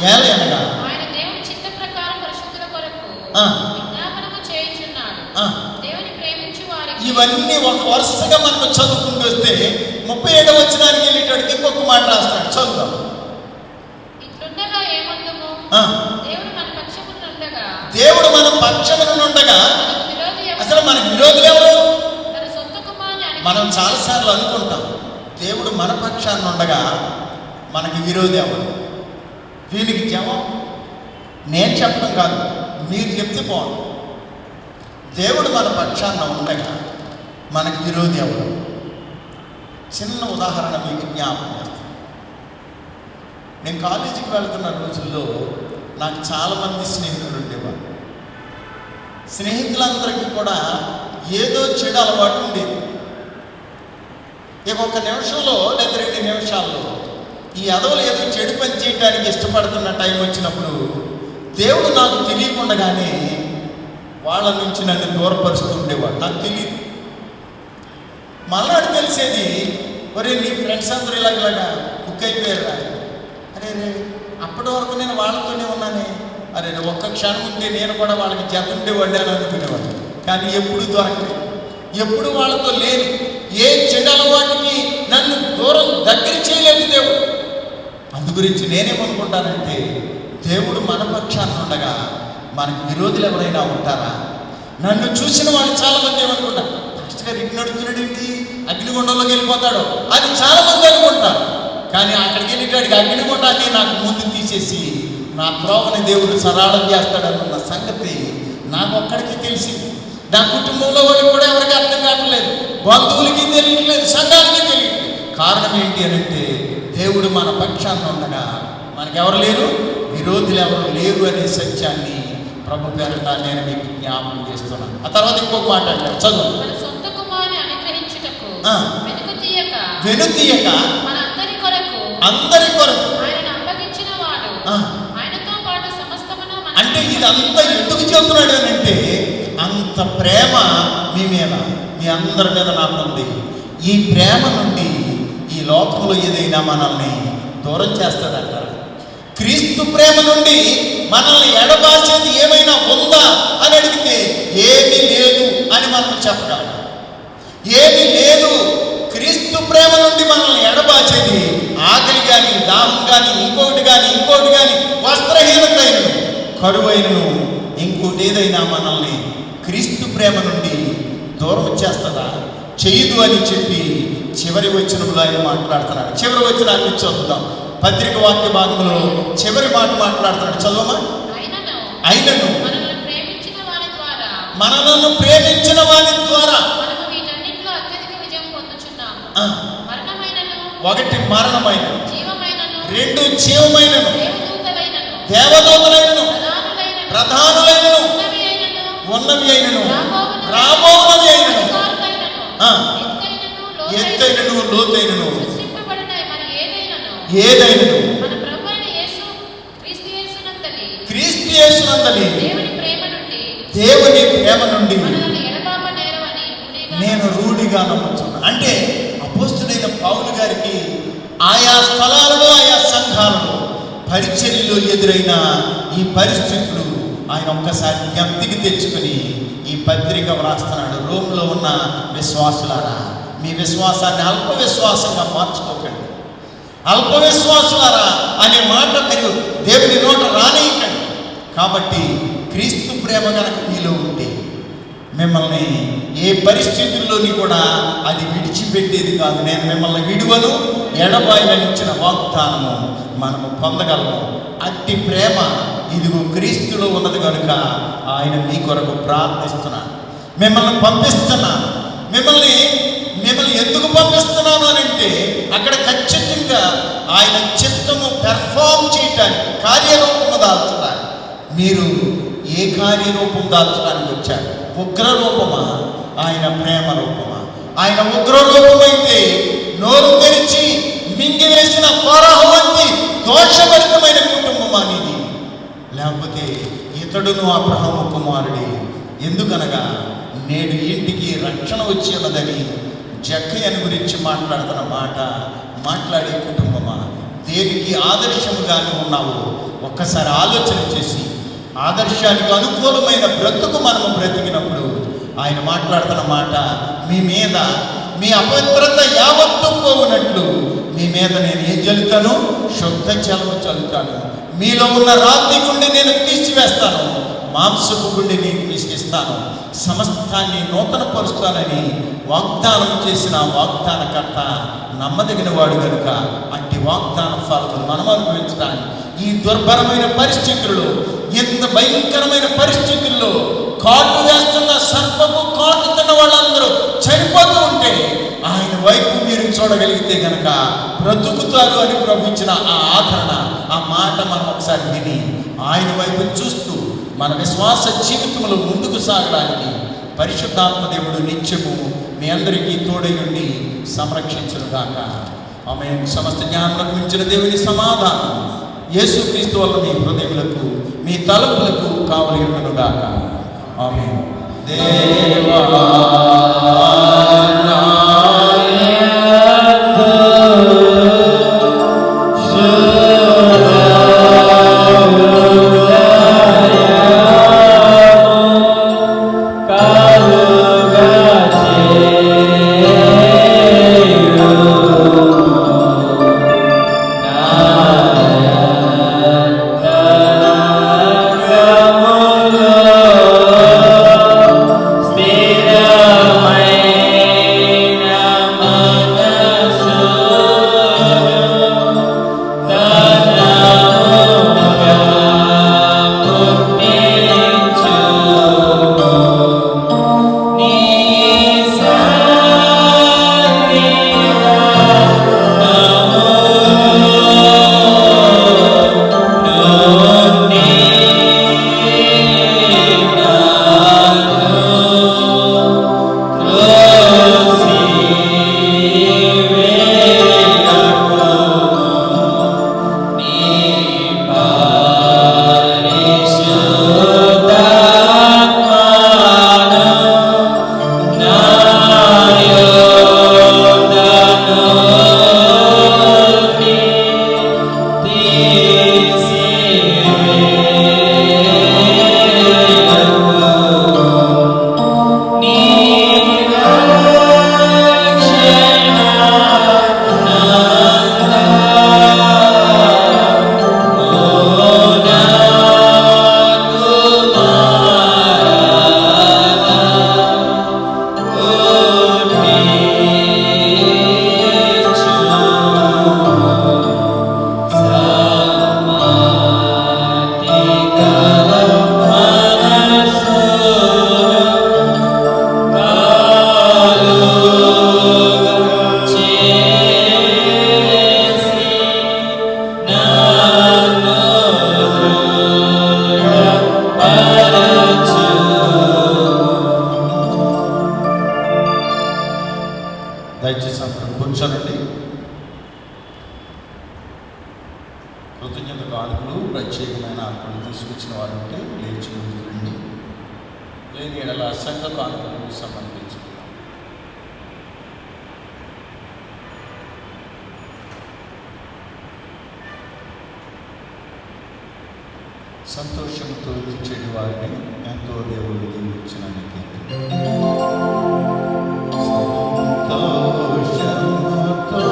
ఏలయనగా ఆయన దేవుని చిత్త ప్రకారం పరిశుద్ధుల కొరకు విజ్ఞాపనము చేయుచున్నాడు. దేవుని ప్రేమించు వారికి. ఇవన్నీ ఒక వరుసగా మనం చదువుకుంటూ వస్తే 37వ వచనానికి వెళ్ళేటడికి ఇంకొక మాట రాస్తాడు, చదువుదాం. ఇట్లుండగా ఏమందుము? దేవుడు మన పక్షమునుండగా, దేవుడు మన పక్షమునుండగా అసలు మనకు విరోధులు ఎవరు? తన సొంత కుమారుని. మనం చాలాసార్లు అనుకుంటాం దేవుడు మన పక్షాన్ని ఉండగా మనకి విరోధి ఎవరు? దీనికి జవాబు నేను చెప్పడం కాదు, మీరు చెప్తే బాగుంది. దేవుడు మన పక్షాన ఉండగా మనకి విరోధి ఎవరు? చిన్న ఉదాహరణ మీకు జ్ఞాపకం చేస్తాను. నేను కాలేజీకి వెళ్తున్న రోజుల్లో నాకు చాలామంది స్నేహితులు ఉండేవారు. స్నేహితులందరికీ కూడా ఏదో చెడు అలవాటు ఉండేది. ఇక 1 నిమిషంలో లేదా 2 నిమిషాల్లో ఈ అదవులు ఏదో చెడు పని చేయడానికి ఇష్టపడుతున్న టైం వచ్చినప్పుడు దేవుడు నాకు తెలియకుండానే వాళ్ళ నుంచి నన్ను దూరపరుస్తూ ఉండేవాడు. నాకు తెలియదు. మళ్ళాడు తెలిసేది, ఒరే నీ ఫ్రెండ్స్ అందరూ ఇలాగలాగా బుక్ అయిపోయారా, అరే రే అప్పటి వరకు నేను వాళ్ళతోనే ఉన్నానే, అరే ఒక్క క్షణం ఉంటే నేను కూడా వాళ్ళకి జత ఉండేవాడిని అని అనుకునేవాడు. కానీ ఎప్పుడు దొరకలేదు, ఎప్పుడు వాళ్ళతో లేను. ఏ చెడు అలవాటికి నన్ను దూరం దగ్గర చేయలేదు దేవుడు. అందు గురించి నేనేమనుకుంటానంటే, దేవుడు మన పక్షాన ఉండగా మనకు విరోధులు ఎవరైనా ఉంటారా? నన్ను చూసిన వాళ్ళు చాలామంది ఏమనుకుంటారు, పాస్టర్ గారు ఇటు నడుపుతున్నాడు ఏంటి, అగ్నిగుండంలోకి వెళ్ళిపోతాడు అని చాలామంది అనుకుంటారు. కానీ అక్కడికి వెళ్ళేటాడికి అగ్నిగుండాన్ని నాకు ముందు తీసేసి నా త్రోవని దేవుడు సరళం చేస్తాడన్న సంగతి నాకు ఒక్కడికి తెలిసింది. నా కుటుంబంలో వాళ్ళకి కూడా ఎవరికి అర్థం కావట్లేదు, బంధువులకి తెలియట్లేదు, సంఘానికి తెలియట్లేదు. కారణం ఏంటి అని అంటే, దేవుడు మన పక్షాన్ని ఉండగా మనకెవరు లేరు, విరోధులు ఎవరు లేరు అనే సత్యాన్ని ప్రభు పేరట నేను మీకు జ్ఞాపకం చేస్తున్నాను. ఆ తర్వాత ఇంకొక మాట అంటారు, చదువు. మన సొంత కుమారుని అనుగ్రహించుటకు వెనుతీయక అందరి కొరకు ఆయనను అప్పగించిన వాడు ఆయనతో పాటు సమస్తమును అంటే ఇదంతా ఎందుకు చెబుతున్నాడు అని అంటే, అంత ప్రేమ మీ మీద, మీ అందరి మీద నాకు ఉంది. ఈ ప్రేమ నుండి ఈ లోకంలో ఏదైనా మనల్ని దూరం చేస్తాడంటారు. క్రీస్తు ప్రేమ నుండి మనల్ని ఎడబాసేది ఏమైనా ఉందా అని అడిగితే ఏమీ లేదు అని మనం చెప్పగలం. ఏమీ లేదు. క్రీస్తు ప్రేమ నుండి మనల్ని ఎడబాచేది ఆకలి కానీ, దాహం కానీ, ఇంకొకటి కానీ వస్త్రహీనతైనను, కరువైనను, ఇంకోటి ఏదైనా మనల్ని క్రీస్తు ప్రేమ నుండి దూరం చేస్తుందా? చేయదు అని చెప్పి చివరి వచనంలో ఆయన మాట్లాడుతున్నాడు. చివరి వచనాన్ని చదువుదాం. పత్రిక వాక్య భాగంలో చివరి మాట మాట్లాడుతున్నాడు, చదవమా. అయినను మనలను ప్రేమించిన వారి ద్వారా ఒకటి మరణమైన, రెండు జీవమైనను, దేవదూతలైనను, ప్రధానులైనను, ఉన్నవి అయినను, రాబోనవి అయినను, ఎత్తైనను, లోతైనను, ఏదైనను క్రీస్తు యేసునందలి దేవుని ప్రేమ నుండి నేను రూఢిగా నమ్ముతున్నాను. అంటే అపోస్తుడైన పౌలు గారికి ఆయా స్థలాలలో, ఆయా సంఘాలలో, పరిచర్యలో ఎదురైన ఈ పరిస్థితులు ఆయన ఒక్కసారి జ్ఞప్తికి తెచ్చుకొని ఈ పత్రిక వ్రాస్తున్నాడు. రోమ్లో ఉన్న విశ్వాసులారా, మీ విశ్వాసాన్ని అల్ప విశ్వాసంగా మార్చుకోకండి. అల్ప విశ్వాసులారా అనే మాట మీరు దేవుని నోట రానియకండి. కాబట్టి క్రీస్తు ప్రేమ కనుక మీలో ఉంటే మిమ్మల్ని ఏ పరిస్థితుల్లోని కూడా అది విడిచిపెట్టేది కాదు. నేను మిమ్మల్ని విడువను, ఎడబాయనిచ్చిన వాగ్దానము మనము పొందగలము. అట్టి ప్రేమ ఇదిగో క్రీస్తులో ఉన్నది కనుక ఆయన మీ కొరకు ప్రార్థిస్తున్నాను, మిమ్మల్ని పంపిస్తున్నాను. మిమ్మల్ని ఎందుకు పంపిస్తున్నాను అని అంటే, అక్కడ ఖచ్చితంగా ఆయన చిత్తము పెర్ఫామ్ చేయటానికి, కార్యరూపము దాల్చడానికి. మీరు ఏ కార్యరూపం దాల్చడానికి వచ్చారు? ఉగ్రరూపమా, ఆయన ప్రేమ రూపమా? ఆయన ఉగ్రరూపమైతే నోరు తెరిచి మింగివేసిన కోరహు వంటి దోషభరితమైన కుటుంబం అనేది, లేకపోతే ఇతడును అబ్రహాము కుమారుడే. ఎందుకనగా నేడు ఇంటికి రక్షణ వచ్చి ఉన్నదని జక్కయ్యను గురించి మాట్లాడుతున్న మాట మాట్లాడే కుటుంబమా? దేనికి ఆదర్శముగానే ఉన్నావు? ఒక్కసారి ఆలోచన చేసి ఆదర్శానికి అనుకూలమైన బ్రతుకు మనము బ్రతికినప్పుడు ఆయన మాట్లాడుతున్న మాట, మీ మీద మీ అపవిత్రత యావత్తు పోవునట్లు మీ మీద నేను ఏం చల్లుతాను? శుద్ధ జలము చల్లుతాను. మీలో ఉన్న రాతి గుండె నేను తీసివేస్తాను, మాంసపు గుండె నీకు ఇస్తాను, సమస్తాన్ని నూతన పరుస్తానని వాగ్దానం చేసిన వాగ్దానకర్త నమ్మదగిన వాడు కనుక అట్టి వాగ్దాన ఫలం మనం అనుభవించడానికి ఈ దుర్భరమైన పరిస్థితుల్లో, ఎంత భయంకరమైన పరిస్థితుల్లో కాటు వేస్తున్న సర్పము కాటుతున్న వాళ్ళందరూ చనిపోతూ ఉంటే ఆయన వైపు మీరు చూడగలిగితే కనుక బ్రతుకుతారు అని ప్రభుత్వించిన ఆ ఆదరణ, ఆ మాట మనం ఒకసారి విని ఆయన వైపు చూస్తూ మన విశ్వాస జీవితంలో ముందుకు సాగడానికి పరిశుద్ధాత్మ దేవుడు నిత్యము మీ అందరికీ తోడై ఉండి సంరక్షించునుగాక. ఆమె సమస్త జ్ఞానములకు మించిన దేవుని సమాధానం యేసుక్రీస్తు వల్ల మీ హృదయములకు, మీ తలపులకు కావలి ఉండునుగాక. ఆమేన్. దేవా దయచేసి అందరూ కూర్చోనండి. కృతజ్ఞత కానుకలు ప్రత్యేకమైన ఆత్మలు తీసుకొచ్చిన వారు ఉంటే లేచి ముందుకు రండి. లేని ఎడల సంఘ కానుకలు సమర్పించుకుందాం. సంతోషంతో చెడు వారిని ఎంతో దేవుడు దీవించినందుకు సంతోషముతో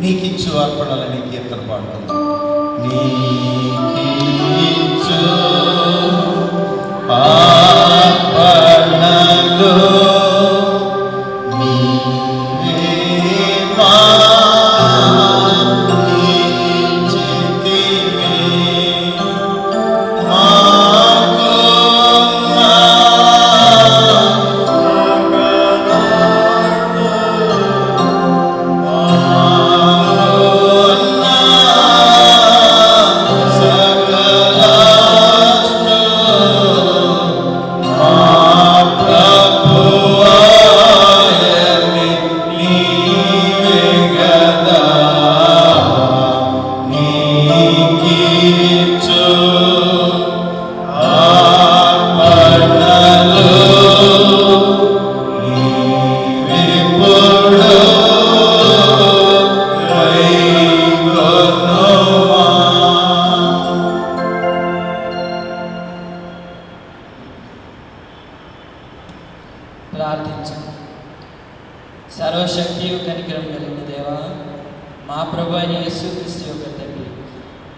నీకిచ్చు అర్పణలని కీర్తన పాడుకుందాం. నీకిచ్చు అర్పణలు ప్రార్థించండి. సర్వశక్తియు కనికరం కలిగిన దేవా, మా ప్రభు అయిన యేసుక్రీస్తు యొక్క తండ్రి,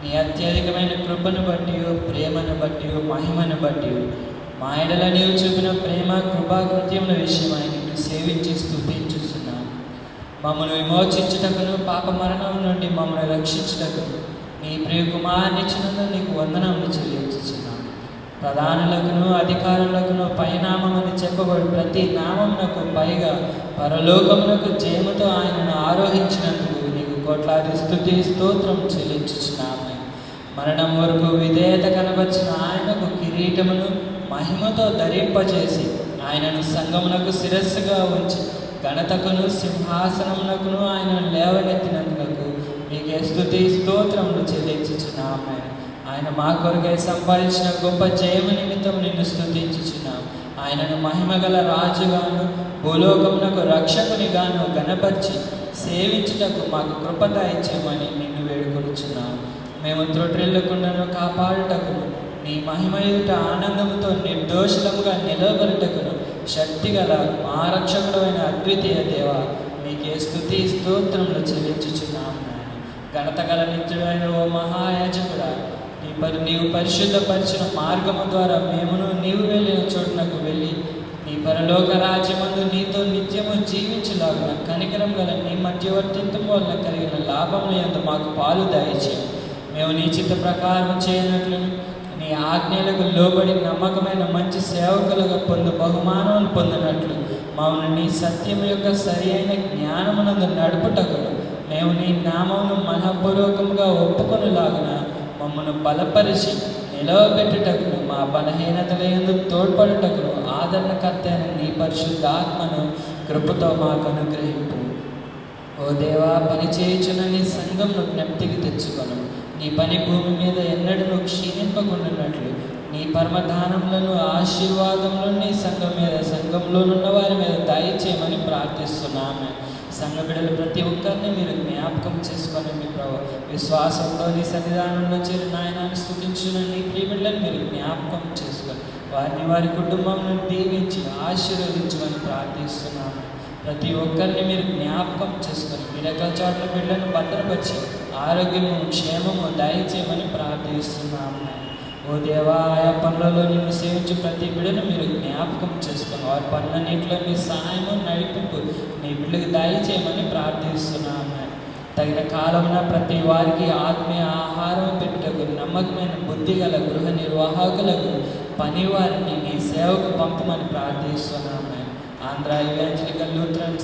నీ అత్యధికమైన కృపను బట్టి, ప్రేమను బట్టి, మహిమను బట్టి మా ఎడల నీవు చూపిన ప్రేమ కృపా కృత్యముల విషయమై నిన్ను సేవించి స్తుతించుచున్నాం. మమ్మల్ని విమోచించుటకును పాప మరణం నుండి మమ్మల్ని రక్షించుటకును నీ ప్రియ కుమారుని ఇచ్చినందుకు నీకు వందనములు చెల్లించుచున్నాం. ప్రధానులకును అధికారులకును పైనామని చెప్పబడి ప్రతి నామమునకు పైగా పరలోకమునకు జయముతో ఆయనను ఆరోహించినందుకు నీకు కోట్లాది స్తుతి స్తోత్రం చెల్లించుచున్నాము. మరణం వరకు విధేయత కనబర్చిన ఆయనకు కిరీటమును మహిమతో ధరింపజేసి ఆయనను సంఘమునకు శిరస్సుగా ఉంచి ఘనతకును సింహాసనమునకును ఆయనను లేవనెత్తినందుకు నీకే స్తుతి స్తోత్రములు చెల్లించుచున్నాము. ఆయన మా కొరకై సంపాదించిన గొప్ప జయము నిమిత్తం నిన్ను స్తుతించుచున్నాం. ఆయనను మహిమగల రాజుగాను భూలోకమునకు రక్షకునిగాను గణపరిచి సేవించుటకు మాకు కృప దయచేయమని నిన్ను వేడుకొనుచున్నాం. మేము త్రొట్రిల్లకుండాను కాపాడుటకును నీ మహిమ ఎదుట ఆనందముతో నిర్దోషులముగా నిలబడుటకును శక్తిగల మా రక్షకుడైన అద్వితీయ దేవ నీకే స్తుతి స్తోత్రములు చెల్లించుచున్నాము. ఘనత గల నిత్యుడైన ఓ మహాయాజకుడా, నీవు పరిశుద్ధపరిచిన మార్గము ద్వారా మేమును నీవు వెళ్ళిన చోటునకు వెళ్ళి నీ పరలోక రాజ్యమందు నీతో నిత్యము జీవించులాగున కనికరం గల నీ మధ్యవర్తిత్వం వలన కలిగిన లాభముల యందు మాకు పాలు దయచేయము. మేము నీ చిత్త ప్రకారం చేయనట్లును నీ ఆజ్ఞలకు లోబడి నమ్మకమైన మంచి సేవకులుగా బహుమానములు పొందినట్లు మమ్మల్ని నీ సత్యం యొక్క సరి అయిన జ్ఞానమునందు నడుపుటకును మేము నీ నామమును మనఃపూర్వకముగా ఒప్పుకొనులాగున మమ్మను బలపరిచి నిలవబెట్టుటకును మా బలహీనతల యందు తోడ్పడుటకును ఆదరణకర్త అయిన నీ పరిశుద్ధాత్మను కృపతో మాకు అనుగ్రహింపు. ఓ దేవా, పని చేయుచున్న నీ సంఘంను జ్ఞప్తికి తెచ్చుకొను. నీ పని భూమి మీద ఎన్నడూ క్షీణింపకుండానట్లు నీ పరమధానములను ఆశీర్వాదములు నీ సంఘం మీద సంఘంలోనున్న వారి మీద దయచేయమని ప్రార్థిస్తున్నాము. సంఘ బిడ్డలు ప్రతి ఒక్కరిని మీరు జ్ఞాపకం చేసుకోనండి ప్రభు. విశ్వాసంలో నీ సన్నిధానంలో చేరి నాయనాన్ని స్తుతించిన నీ ప్రియ బిడ్డలను మీరు జ్ఞాపకం చేసుకొని వారిని వారి కుటుంబంలో దీవించి ఆశీర్వదించమని ప్రార్థిస్తున్నాము. ప్రతి ఒక్కరిని మీరు జ్ఞాపకం చేసుకొని మీరక చోట్ల బిడ్డలను భద్రపరిచి ఆరోగ్యము క్షేమము దయచేయమని ప్రార్థిస్తున్నాము. ఓ దేవా, ఆయా పనులలో నిన్ను సేవించి ప్రతి బిడ్డను మీరు జ్ఞాపకం చేసుకొని వారి పనులన్నింటిలో మీ సహాయము నడిపింపు నీ బిడ్డలకు దయచేయమని ప్రార్థిస్తున్నాము. తగిన కాలమున ప్రతి వారికి ఆత్మీయ ఆహారం పెట్టుటకు నమ్మకమైన బుద్ధి గల గృహ నిర్వాహకులకు పనివారిని నీ సేవకు పంపమని ప్రార్థిస్తున్నాము. ఆంధ్ర ఇవాంజలికల్ లూథరన్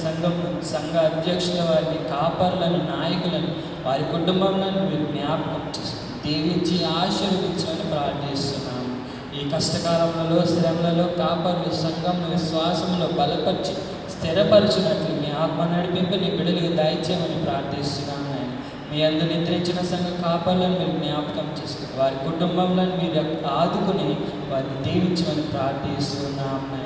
సంఘ అధ్యక్షుల వారిని, కాపర్లను, నాయకులను, వారి కుటుంబాలను మీరు జ్ఞాపకం చేసుకుని దీవించి ఆశీర్వదించమని ప్రార్థిస్తున్నాము. ఈ కష్టకాలంలో శ్రమలలో కాపర్లు సంఘంను విశ్వాసంలో బలపరిచి స్థిరపరచినట్లు మీ ఆత్మ నడిపింపు నీ బిడ్డలకు దయచేయమని ప్రార్థిస్తున్నాము. మీ అందు నిద్రించిన సంఘ కాపర్లను మీరు జ్ఞాపకం చేసుకుని వారి కుటుంబంలో మీరు ఆదుకుని వారిని దీవించమని ప్రార్థిస్తున్నాము.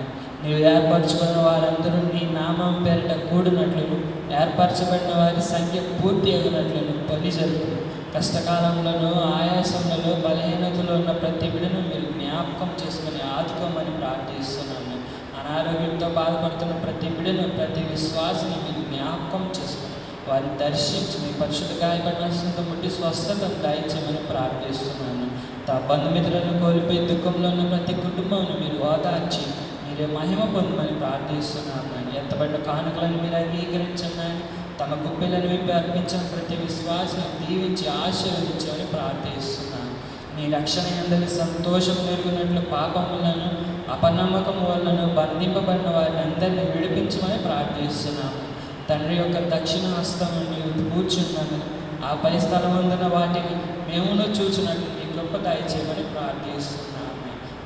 నీవు ఏర్పరచుకున్న వారందరూ నీ నామం పేరిట కూడినట్లును ఏర్పరచబడిన వారి సంఖ్య పూర్తి అగినట్లును పని జరుపు. కష్టకాలంలోనూ ఆయాసంలో బలహీనతలో ఉన్న ప్రతి బిడ్డను మీరు జ్ఞాపకం చేసుకుని ఆదుకోమని ప్రార్థిస్తున్నాము. అనారోగ్యంతో బాధపడుతున్న ప్రతి బిడ్డను, ప్రతి విశ్వాసిని మీరు జ్ఞాపకం చేసుకుని వారిని దర్శించి మీ పరిశుద్ధ గాయపడిన ముట్టి స్వస్థతను దయచేయమని ప్రార్థిస్తున్నాను. తమ బంధుమిత్రులను కోల్పోయి దుఃఖంలో ఉన్న ప్రతి కుటుంబాన్ని మీరు ఓదార్చి మీరే మహిమ పొందమని ప్రార్థిస్తున్నాను. ఎత్తబడిన కానుకలను మీరు అంగీకరించమని తమ గుప్పిలను విప్పి అర్పించిన ప్రతి విశ్వాసం దీవించి ఆశీర్వదించమని ప్రార్థిస్తున్నాను. నీ రక్షణ యందలి సంతోషం మెరుగునట్లు పాపములను అపనమ్మకం వలన బంధింపబడిన వారిని అందరినీ విడిపించమని ప్రార్థిస్తున్నాను. తండ్రి యొక్క దక్షిణ హస్తం నీవు కూర్చున్నాను. ఆ పై స్థలమందున వాటిని మేమును చూచినట్లు నీ కృప దయచేయమని ప్రార్థిస్తున్నాను.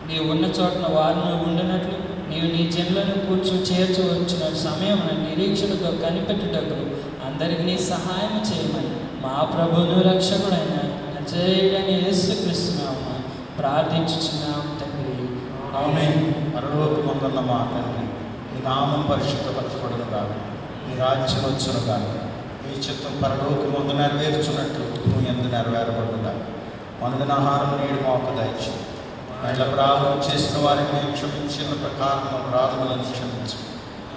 నీవు ఉన్న చోటన వారిని ఉండినట్లు నీవు నీ జన్లను చేర్చు వచ్చిన సమయం నిరీక్షణతో కనిపెట్టుటకు అందరికీ నీ సహాయం చేయమని మా ప్రభువును రక్షకుడైన నజరేయుడైన యేసుక్రీస్తు నామమున ప్రార్థించుచున్నాము తండ్రి. ఆమేన్. పరలోకమందున్న మా తండ్రి, నీ నామం పరిశుద్ధపరచబడును గాక, నీ రాజ్యం వచ్చును గాక, నీ చిత్తం పరలోకమందు నెరవేర్చున్నట్లు భూమి యందు నెరవేరబడును గాక. మనదిన ఆహారం నేడు మాకు దయచేయి. మళ్ళీ అపరాధం చేసిన వారిని మేము క్షమించిన ప్రకారం అపరాధములను క్షమించు.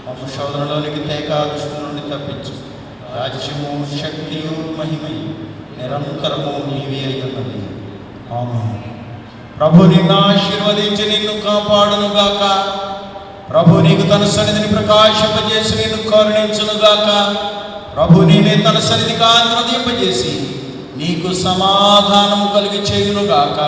మమ్మ శోధనలోనికి తేక దుష్టు నుండి తప్పించు. రాజ్యము, శక్తియు, మహిమయు నిరంతరము నీవే అయ్యున్నది. ఆమేన్. ప్రభు నిన్ను ఆశీర్వదించి నిన్ను కాపాడునుగాక. ప్రభు నీకు తన సన్నిధిని ప్రకాశింపజేసి నిన్ను కరుణించునుగాక. ప్రభు నీవే తన సన్నిధి కాంతింపజేసి నీకు సమాధానము కలిగి చేయునుగాక.